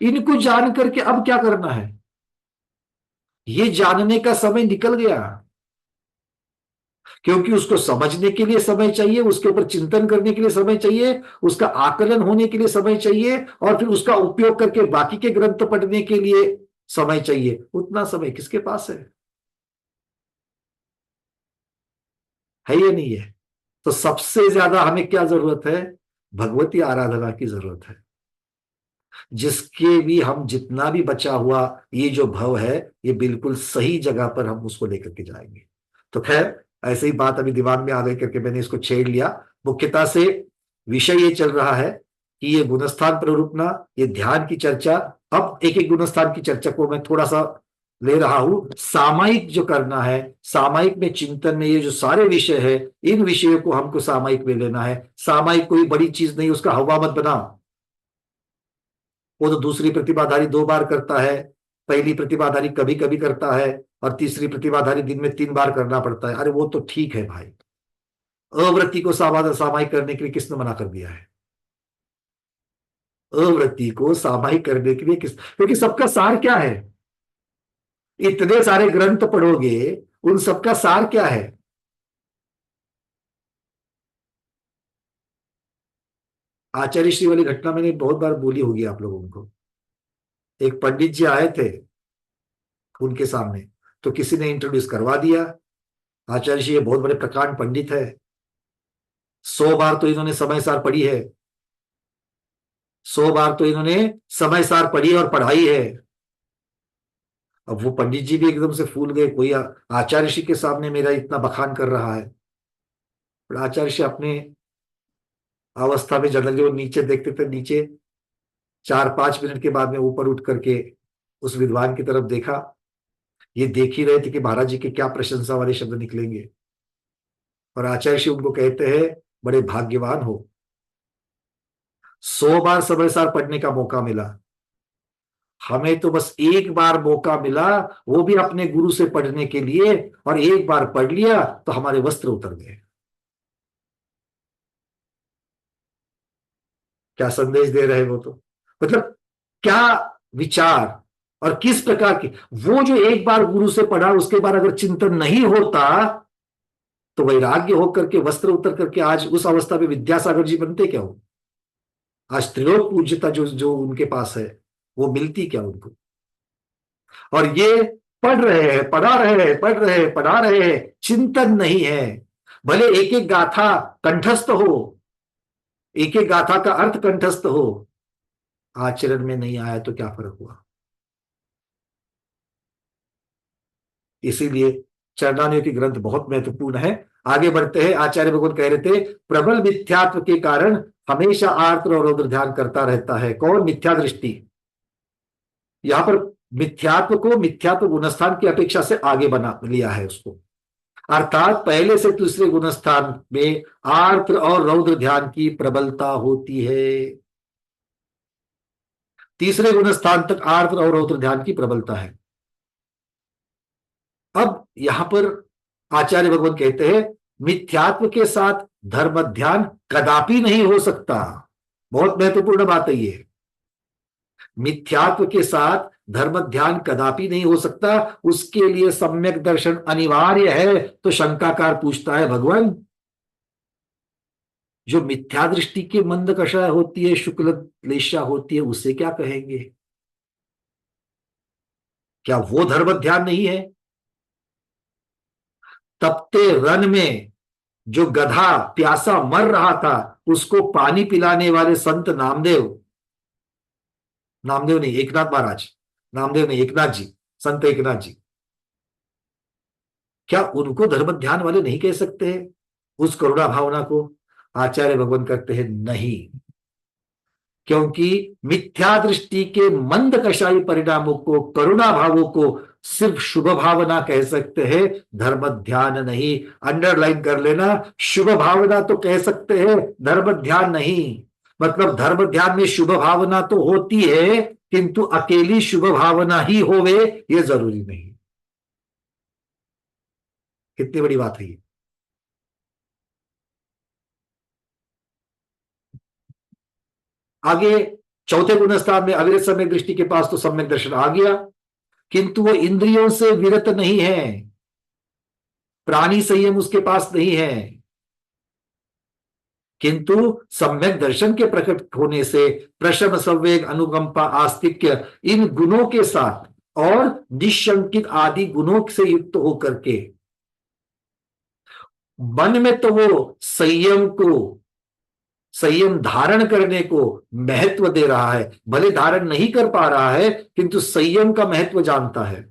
Speaker 1: इनको जान करके अब क्या करना है? ये जानने का समय निकल गया, क्योंकि उसको समझने के लिए समय चाहिए, उसके ऊपर चिंतन करने के लिए समय चाहिए, उसका आकलन होने के लिए समय चाहिए, और फिर उसका उपयोग करके बाकी के ग्रंथ पढ़ने के लिए समय चाहिए। उतना समय किसके पास है या नहीं है? तो सबसे ज्यादा हमें क्या जरूरत है? भगवती आराधना की जरूरत है, जिसके भी हम जितना भी बचा हुआ ये जो भव है, ये बिल्कुल सही जगह पर हम उसको लेकर के जाएंगे। तो खैर, ऐसे ही बात अभी दिमाग में आ गई करके मैंने इसको छेड़ लिया। मुख्यतः से विषय ये चल रहा है कि ये गुणस्थान प्ररूपना, ये ध्यान की चर्चा। अब एक एक गुणस्थान की चर्चा को मैं थोड़ा सा ले रहा हूं, सामायिक जो करना है, सामायिक में चिंतन में ये जो सारे विषय है, इन विषयों को हमको सामायिक में लेना है। सामायिक कोई बड़ी चीज नहीं, उसका हवा मत बना। वो तो दूसरी प्रतिभाधारी 2 बार करता है, पहली प्रतिभाधारी कभी कभी करता है, और तीसरी प्रतिभाधारी दिन में 3 बार करना पड़ता है। अरे वो तो ठीक है भाई, अवृत्ति को सामायिक करने के लिए किसने मना कर दिया है? अवृत्ति को सामायिक करने के लिए क्योंकि सबका सार क्या है? इतने सारे ग्रंथ पढ़ोगे, उन सबका सार क्या है? आचार्य श्री वाली घटना मैंने बहुत बार बोली होगी आप लोगों को। एक पंडित जी आए थे उनके सामने, तो किसी ने इंट्रोड्यूस करवा दिया, आचार्य जी ये बहुत बड़े प्रकांड पंडित है, 100 बार तो इन्होंने समय सार पढ़ी है, 100 बार तो इन्होंने समय सार पढ़ी और पढ़ाई है। अब वो पंडित जी भी एकदम से फूल गए, कोई आचार्य जी के सामने मेरा इतना बखान कर रहा है। पर आचार्य जी अपने अवस्था में जनरली वो नीचे देखते थे, नीचे 4-5 मिनट के बाद में ऊपर उठ करके उस विद्वान की तरफ देखा। ये देख ही रहे थे कि महाराज जी के क्या प्रशंसा वाले शब्द निकलेंगे। और आचार्य जी उनको कहते हैं, बड़े भाग्यवान हो, 100 बार समय सार पढ़ने का मौका मिला, हमें तो बस 1 बार मौका मिला, वो भी अपने गुरु से पढ़ने के लिए, और 1 बार पढ़ लिया तो हमारे वस्त्र उतर गए। क्या संदेश दे रहे वो तो, मतलब क्या विचार और किस प्रकार की। वो जो 1 बार गुरु से पढ़ा, उसके बाद अगर चिंतन नहीं होता तो वैराग्य होकर के, वस्त्र उतर करके आज उस अवस्था में विद्यासागर जी बनते क्या हो? आज त्रिलोक पूज्यता जो जो उनके पास है वो मिलती क्या उनको? और ये पढ़ रहे हैं, पढ़ा रहे हैं, पढ़ रहे हैं, पढ़ा रहे हैं, चिंतन नहीं है। भले एक एक गाथा कंठस्थ हो, एक एक गाथा का अर्थ कंठस्थ हो, आचरण में नहीं आया तो क्या फर्क हुआ? इसीलिए चरणान्यों की ग्रंथ बहुत महत्वपूर्ण है। आगे बढ़ते हैं। आचार्य भगवान कह रहे थे, प्रबल मिथ्यात्व के कारण हमेशा आर्त और रौद्र ध्यान करता रहता है। कौन? मिथ्या दृष्टि। यहां पर मिथ्यात्व को मिथ्यात्व गुणस्थान की अपेक्षा से आगे बना लिया है उसको, अर्थात पहले से दूसरे गुणस्थान में आर्द्र और रौद्र ध्यान की प्रबलता होती है। तीसरे गुणस्थान तक आर्द्र और रौद्र ध्यान की प्रबलता है। अब यहां पर आचार्य भगवान कहते हैं, मिथ्यात्व के साथ धर्म ध्यान कदापि नहीं हो सकता। बहुत महत्वपूर्ण बात है ये। मिथ्यात्व के साथ धर्म ध्यान कदापि नहीं हो सकता, उसके लिए सम्यक दर्शन अनिवार्य है। तो शंकाकार पूछता है, भगवान जो मिथ्या दृष्टि की मंद कषाय होती है, शुक्ल लेशा होती है, उसे क्या कहेंगे? क्या वो धर्म ध्यान नहीं है? तपते रन में जो गधा प्यासा मर रहा था, उसको पानी पिलाने वाले संत नामदेव, नामदेव नहीं एकनाथ महाराज, नामदेव नहीं एकनाथ जी, संत एकनाथ जी, क्या उनको धर्म ध्यान वाले नहीं कह सकते हैं उस करुणा भावना को? आचार्य भगवान कहते हैं नहीं, क्योंकि मिथ्या दृष्टि के मंद कषाई परिणामों को, करुणा भावों को सिर्फ शुभ भावना कह सकते हैं, धर्म ध्यान नहीं। अंडरलाइन कर लेना, शुभ भावना तो कह सकते हैं, धर्म ध्यान नहीं। मतलब धर्म ध्यान में शुभ भावना तो होती है, किंतु अकेली शुभ भावना ही होवे ये जरूरी नहीं। कितनी बड़ी बात है ये। आगे चौथे गुणस्थान में अविरत सम्यक दृष्टि के पास तो सम्यक दर्शन आ गया, किंतु वो इंद्रियों से विरत नहीं है, प्राणी संयम उसके पास नहीं है, किंतु सम्यक दर्शन के प्रकट होने से प्रशम, संवेग, अनुकंपा, आस्तिक्य इन गुणों के साथ और निशंकित आदि गुणों से युक्त होकर के मन में तो वो संयम को, संयम धारण करने को महत्व दे रहा है। भले धारण नहीं कर पा रहा है, किंतु संयम का महत्व जानता है।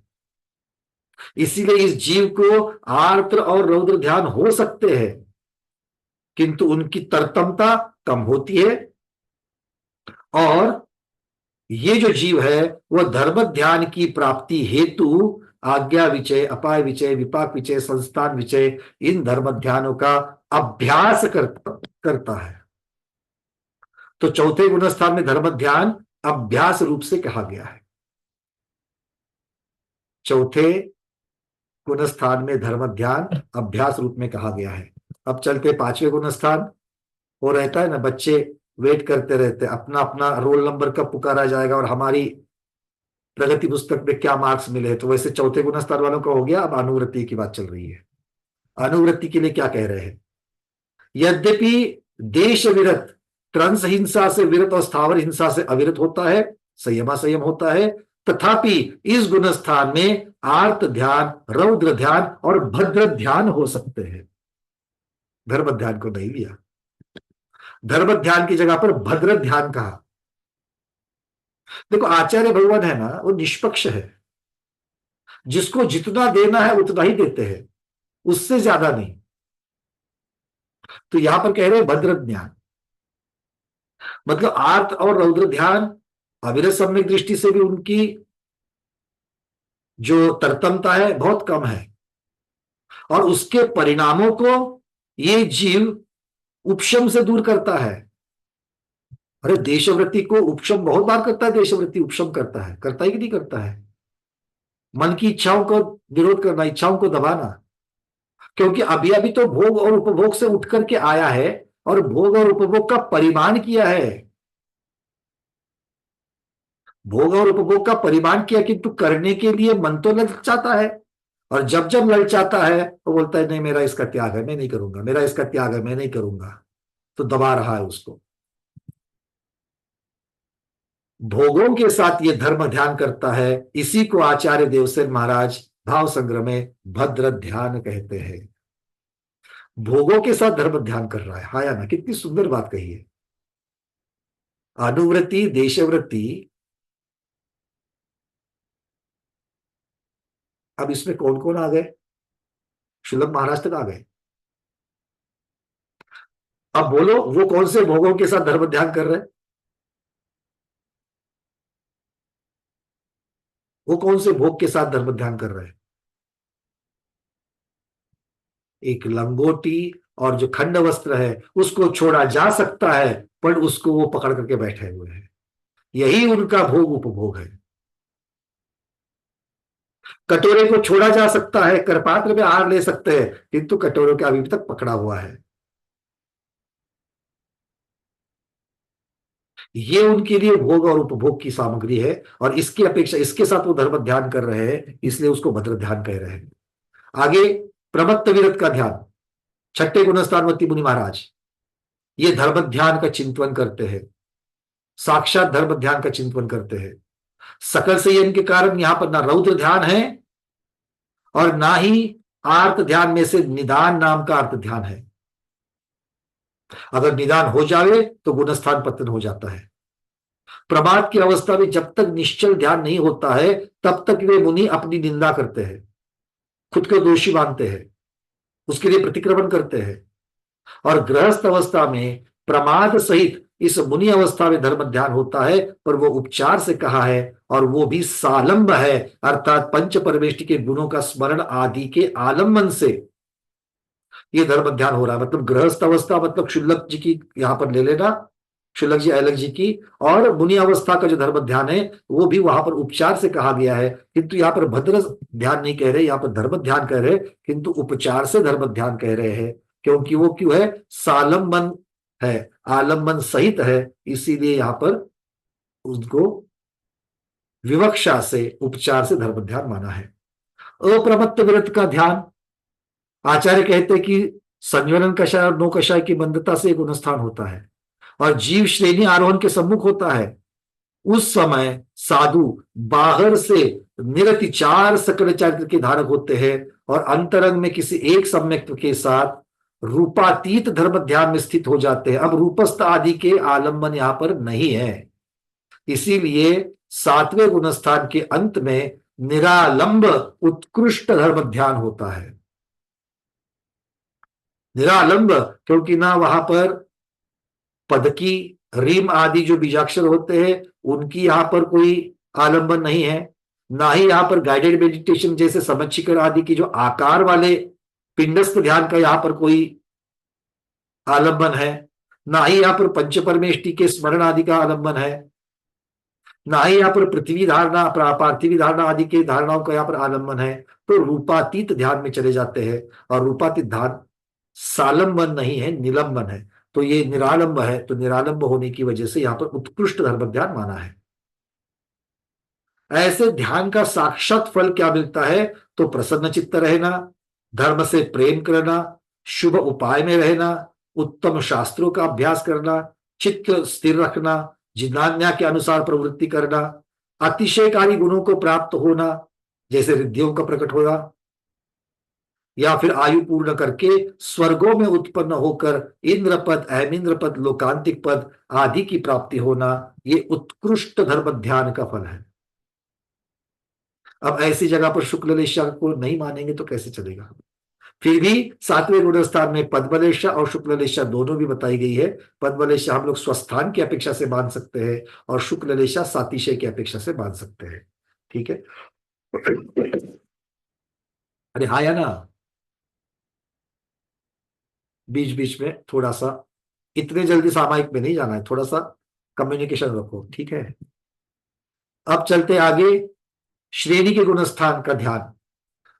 Speaker 1: इसीलिए इस जीव को आर्द्र और रौद्र ध्यान हो सकते हैं, किंतु उनकी तरतमता कम होती है और ये जो जीव है वह धर्म ध्यान की प्राप्ति हेतु आज्ञा विचय, अपाय विचय, विपाक विचय, संस्थान विचय, इन धर्म ध्यानों का अभ्यास करता है। तो चौथे गुणस्थान में धर्म ध्यान अभ्यास रूप से कहा गया है। चौथे गुणस्थान में धर्म ध्यान अभ्यास रूप में कहा गया है। अब चलते पांचवें गुणस्थान। वो रहता है ना, बच्चे वेट करते रहते, अपना अपना रोल नंबर कब पुकारा जाएगा और हमारी प्रगति पुस्तक में क्या मार्क्स मिले। तो वैसे चौथे गुणस्थान वालों का हो गया। अब अनुवृत्ति की बात चल रही है। अनुवृत्ति के लिए क्या कह रहे हैं? यद्यपि देश विरत, त्रंस हिंसा से विरत और स्थावर हिंसा से अविरत होता है, संयमा संयम होता है, तथापि इस गुणस्थान में आर्त ध्यान, रौद्र ध्यान और भद्र ध्यान हो सकते हैं। धर्म ध्यान को नहीं लिया। धर्म ध्यान की जगह पर भद्र ध्यान कहा। देखो, आचार्य भगवान है ना, वो निष्पक्ष है। जिसको जितना देना है उतना ही देते हैं, उससे ज्यादा नहीं। तो यहां पर कह रहे हैं भद्र ध्यान, मतलब आर्त और रौद्र ध्यान अविरत सम्यक दृष्टि से भी उनकी जो तरतमता है बहुत कम है, और उसके परिणामों को ये जीव उपशम से दूर करता है। अरे देशवृत्ति को उपशम बहुत बार करता है। देशवृत्ति उपशम करता है कि नहीं करता है? मन की इच्छाओं को विरोध करना, इच्छाओं को दबाना। क्योंकि अभी अभी तो भोग और उपभोग से उठ करके आया है और भोग और उपभोग का परिमाण किया है। भोग और उपभोग का परिमाण किया, किंतु करने के लिए मन तो ललचाता है, और जब जब ललचाता है तो बोलता है नहीं मेरा इसका त्याग है, मैं नहीं करूंगा, मेरा इसका त्याग है, मैं नहीं करूंगा। तो दबा रहा है उसको। भोगों के साथ ये धर्म ध्यान करता है। इसी को आचार्य देवसेन महाराज भाव संग्रह में भद्र ध्यान कहते हैं। भोगों के साथ धर्म ध्यान कर रहा है। हाँ या ना? कितनी सुंदर बात कही है। अनुवृत्ति, देशवृत्ति, अब इसमें कौन कौन आ गए? शुलभ महाराज तक आ गए। अब बोलो, वो कौन से भोगों के साथ धर्म ध्यान कर रहे हैं? वो कौन से भोग के साथ धर्म ध्यान कर रहे हैं? एक लंगोटी और जो खंड वस्त्र है उसको छोड़ा जा सकता है, पर उसको वो पकड़ करके बैठे हुए हैं। यही उनका भोग उपभोग है। कटोरे को छोड़ा जा सकता है, करपात्र में आहार ले सकते हैं, किंतु कटोरे का अभी तक पकड़ा हुआ है। ये उनके लिए भोग और उपभोग की सामग्री है, और इसकी अपेक्षा इसके साथ वो धर्म ध्यान कर रहे हैं, इसलिए उसको भद्र ध्यान कह रहे हैं। आगे प्रमत्त विरत का ध्यान। छठे गुणस्थानवती मुनि महाराज ये धर्म ध्यान का चिंतन करते हैं, साक्षात धर्म ध्यान का चिंतन करते हैं। सकल संयम के कारण यहां पर ना रौद्र ध्यान है और ना ही आर्त ध्यान में से निदान नाम का अर्थ ध्यान है। अगर निदान हो जाए तो गुणस्थान पतन हो जाता है। प्रमाद की अवस्था में जब तक निश्चल ध्यान नहीं होता है तब तक वे मुनि अपनी निंदा करते हैं, खुद को दोषी मानते हैं, उसके लिए प्रतिक्रमण करते हैं। और गृहस्थ अवस्था में प्रमाद सहित इस मुनि अवस्था में धर्म ध्यान होता है, पर वो उपचार से कहा है, और वो भी सालंब है, अर्थात पंच परमेष्टि के गुणों का स्मरण आदि के आलम्बन से ये धर्म ध्यान हो रहा है। मतलब गृहस्थ अवस्था मतलब शुल्लक जी की यहां पर ले लेना, शुल्लक जी, अलग जी की, और मुनि अवस्था का जो धर्म ध्यान है वो भी वहां पर उपचार से कहा गया है। किंतु यहाँ पर भद्र ध्यान नहीं कह रहे, यहाँ पर धर्म ध्यान कह रहे, किंतु उपचार से धर्म ध्यान कह रहे हैं। क्योंकि वो क्यों है? सालंबन है, आलंबन सहित है, इसीलिए यहां पर उसको विवक्षा से, उपचार से धर्म ध्यान माना है। अप्रमत्त विरत का ध्यान आचार्य कहते हैं कि संवरण कषाय और नो कषाय की मंदता से एक गुणस्थान होता है, और जीव श्रेणी आरोहण के सम्मुख होता है। उस समय साधु बाहर से निरतिचार सकल चारित्र के धारक होते हैं, और अंतरंग में किसी एक सम्यक के साथ रूपातीत धर्म ध्यान में स्थित हो जाते हैं। अब रूपस्थ आदि के आलंबन यहां पर नहीं है, इसीलिए सातवें गुणस्थान के अंत में निरालंब उत्कृष्ट धर्म ध्यान होता है। निरालंब क्योंकि ना वहां पर पद की रीम आदि जो बीजाक्षर होते हैं उनकी यहाँ पर कोई आलंबन नहीं है, ना ही यहाँ पर गाइडेड मेडिटेशन जैसे समच्छिकर आदि की जो आकार वाले पिंडस्थ ध्यान का यहाँ पर कोई आलंबन है, ना ही यहाँ पर पंच परमेष्टि के स्मरण आदि का आलंबन है, ना ही यहाँ पर पृथ्वी धारणा पार्थिवी धारणा आदि के धारणाओं का यहाँ पर आलंबन है। तो रूपातीत ध्यान में चले जाते हैं, और रूपातीत ध्यान सालंबन नहीं है, निलंबन है। तो ये निरालंब है, तो निरालंब होने की वजह से यहाँ पर उत्कृष्ट धर्म ध्यान माना है। ऐसे ध्यान का साक्षात फल क्या मिलता है? तो प्रसन्न चित्त रहना, धर्म से प्रेम करना, शुभ उपाय में रहना, उत्तम शास्त्रों का अभ्यास करना, चित्त स्थिर रखना, जिज्ञासा के अनुसार प्रवृत्ति करना, अतिशयकारी गुणों को प्राप्त होना, जैसे रिद्धियों का प्रकट होना, या फिर आयु पूर्ण करके स्वर्गों में उत्पन्न होकर इंद्र पद, अहमिंद्र पद, लोकांतिक पद आदि की प्राप्ति होना, ये उत्कृष्ट धर्म ध्यान का फल है। अब ऐसी जगह पर शुक्ललेशा को नहीं मानेंगे तो कैसे चलेगा? फिर भी 7वें गुण स्थान में पद्मलेशा और शुक्ललेशा दोनों भी बताई गई है। पद्मलेशा हम लोग स्वस्थान की अपेक्षा से मान सकते हैं, और शुक्ललेशा सातिशय की अपेक्षा से मान सकते हैं। ठीक है। अरे हाँ या ना, बीच बीच में थोड़ा सा, इतने जल्दी सामायिक में नहीं जाना है, थोड़ा सा कम्युनिकेशन रखो। ठीक है। अब चलते आगे, श्रेणी के गुणस्थान का ध्यान।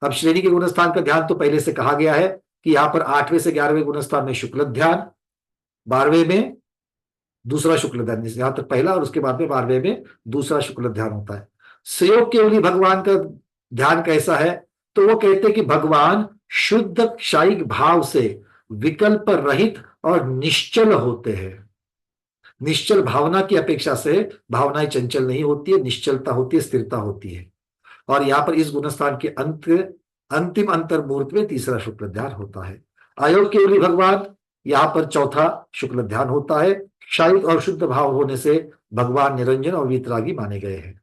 Speaker 1: अब श्रेणी के गुणस्थान का ध्यान तो पहले से कहा गया है कि यहां पर 8वें से 11वें गुणस्थान में शुक्ल ध्यान, 12वें में दूसरा शुक्ल ध्यान, यहां तक पहला, और उसके बाद में 12वें में दूसरा शुक्ल ध्यान होता है। संयोग केवली भगवान का ध्यान कैसा है? तो वो कहते हैं कि भगवान शुद्ध क्षायिक भाव से विकल्प रहित और निश्चल होते हैं। निश्चल भावना की अपेक्षा से भावनाएं चंचल नहीं होती है, निश्चलता होती है, स्थिरता होती है। और यहाँ पर इस गुणस्थान के अंतिम अंतर मुहूर्त में तीसरा शुक्ल ध्यान होता है। अयोग केवली भगवान, यहाँ पर चौथा शुक्ल ध्यान होता है। क्षायिक और शुद्ध भाव होने से भगवान निरंजन और वीतरागी माने गए हैं।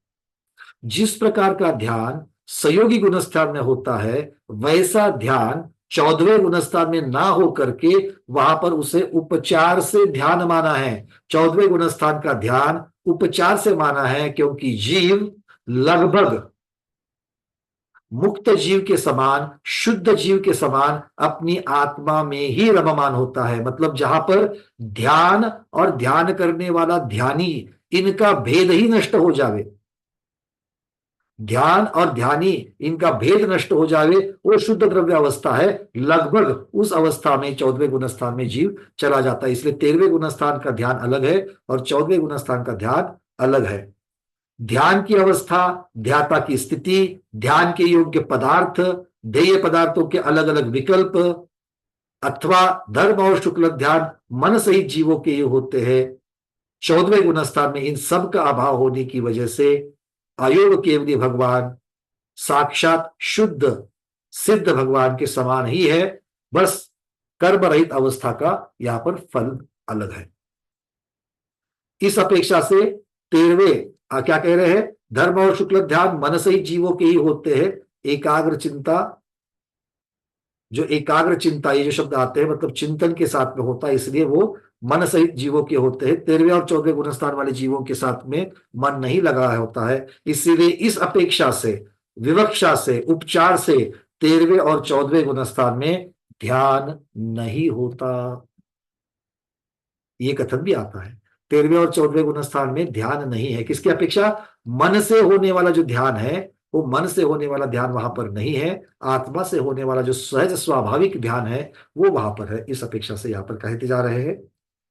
Speaker 1: जिस प्रकार का ध्यान संयोगी गुणस्थान में होता है, वैसा ध्यान 14वें गुणस्थान में ना हो करके वहां पर उसे उपचार से ध्यान माना है। 14वें गुणस्थान का ध्यान उपचार से माना है, क्योंकि जीव लगभग मुक्त जीव के समान, शुद्ध जीव के समान अपनी आत्मा में ही रममान होता है। मतलब जहां पर ध्यान और ध्यान करने वाला ध्यानी, इनका भेद ही नष्ट हो जावे, ध्यान और ध्यानी इनका भेद नष्ट हो जावे, वो शुद्ध द्रव्य अवस्था है। लगभग उस अवस्था में 14वें गुणस्थान में जीव चला जाता है। इसलिए 13वें गुणस्थान का ध्यान अलग है और 14वें गुणस्थान का ध्यान अलग है। ध्यान की अवस्था, ध्याता की स्थिति, ध्यान के योग्य पदार्थ, ध्येय पदार्थों के अलग अलग विकल्प, अथवा धर्म और शुक्ल ध्यान मन सहित जीवों के ये होते हैं। 14वें गुणस्थान में इन सब का अभाव होने की वजह से अयोग केवली भगवान साक्षात शुद्ध सिद्ध भगवान के समान ही है, बस कर्म रहित अवस्था का यहां पर फल अलग है। इस अपेक्षा से 13वें क्या कह रहे हैं? धर्म और शुक्ल ध्यान मन सहित जीवों के ही होते हैं। एकाग्र चिंता, जो एकाग्र चिंता, ये जो शब्द आते हैं मतलब चिंतन के साथ में होता है, इसलिए वो मन सहित जीवों के होते हैं। 13वें और 14वें गुणस्थान वाले जीवों के साथ में मन नहीं लगा होता है, इसीलिए इस अपेक्षा से, विवक्षा से, उपचार से 13वें और 14वें गुणस्थान में ध्यान नहीं होता। ये कथन भी आता है, 13वें और 14वें गुणस्थान में ध्यान नहीं है। किसकी अपेक्षा? मन से होने वाला जो ध्यान है, वो मन से होने वाला ध्यान वहां पर नहीं है। आत्मा से होने वाला जो सहज स्वाभाविक ध्यान है वो वहां पर है। इस अपेक्षा से यहाँ पर कहते जा रहे हैं।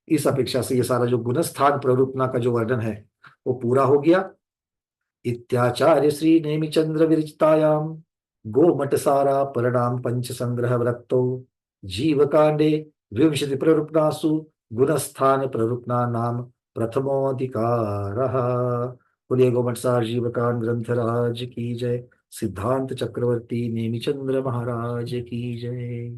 Speaker 1: इस अपेक्षा से ये सारा जो गुणस्थान प्ररूपना का जो वर्णन है वो पूरा हो गया। इत्याचार्य श्री नेमिचंद्र विरचितायाम गोमठ सारा परिणाम पंच संग्रह वृत्तो जीव कांडे विंशति प्ररूपणासु गुणस्थान प्ररूपना नाम प्रथमोधिकारः। बोलिए गोमठ सार जीवकांड ग्रंथराज की जय। सिद्धांत चक्रवर्ती नेमिचंद्र महाराज की जय।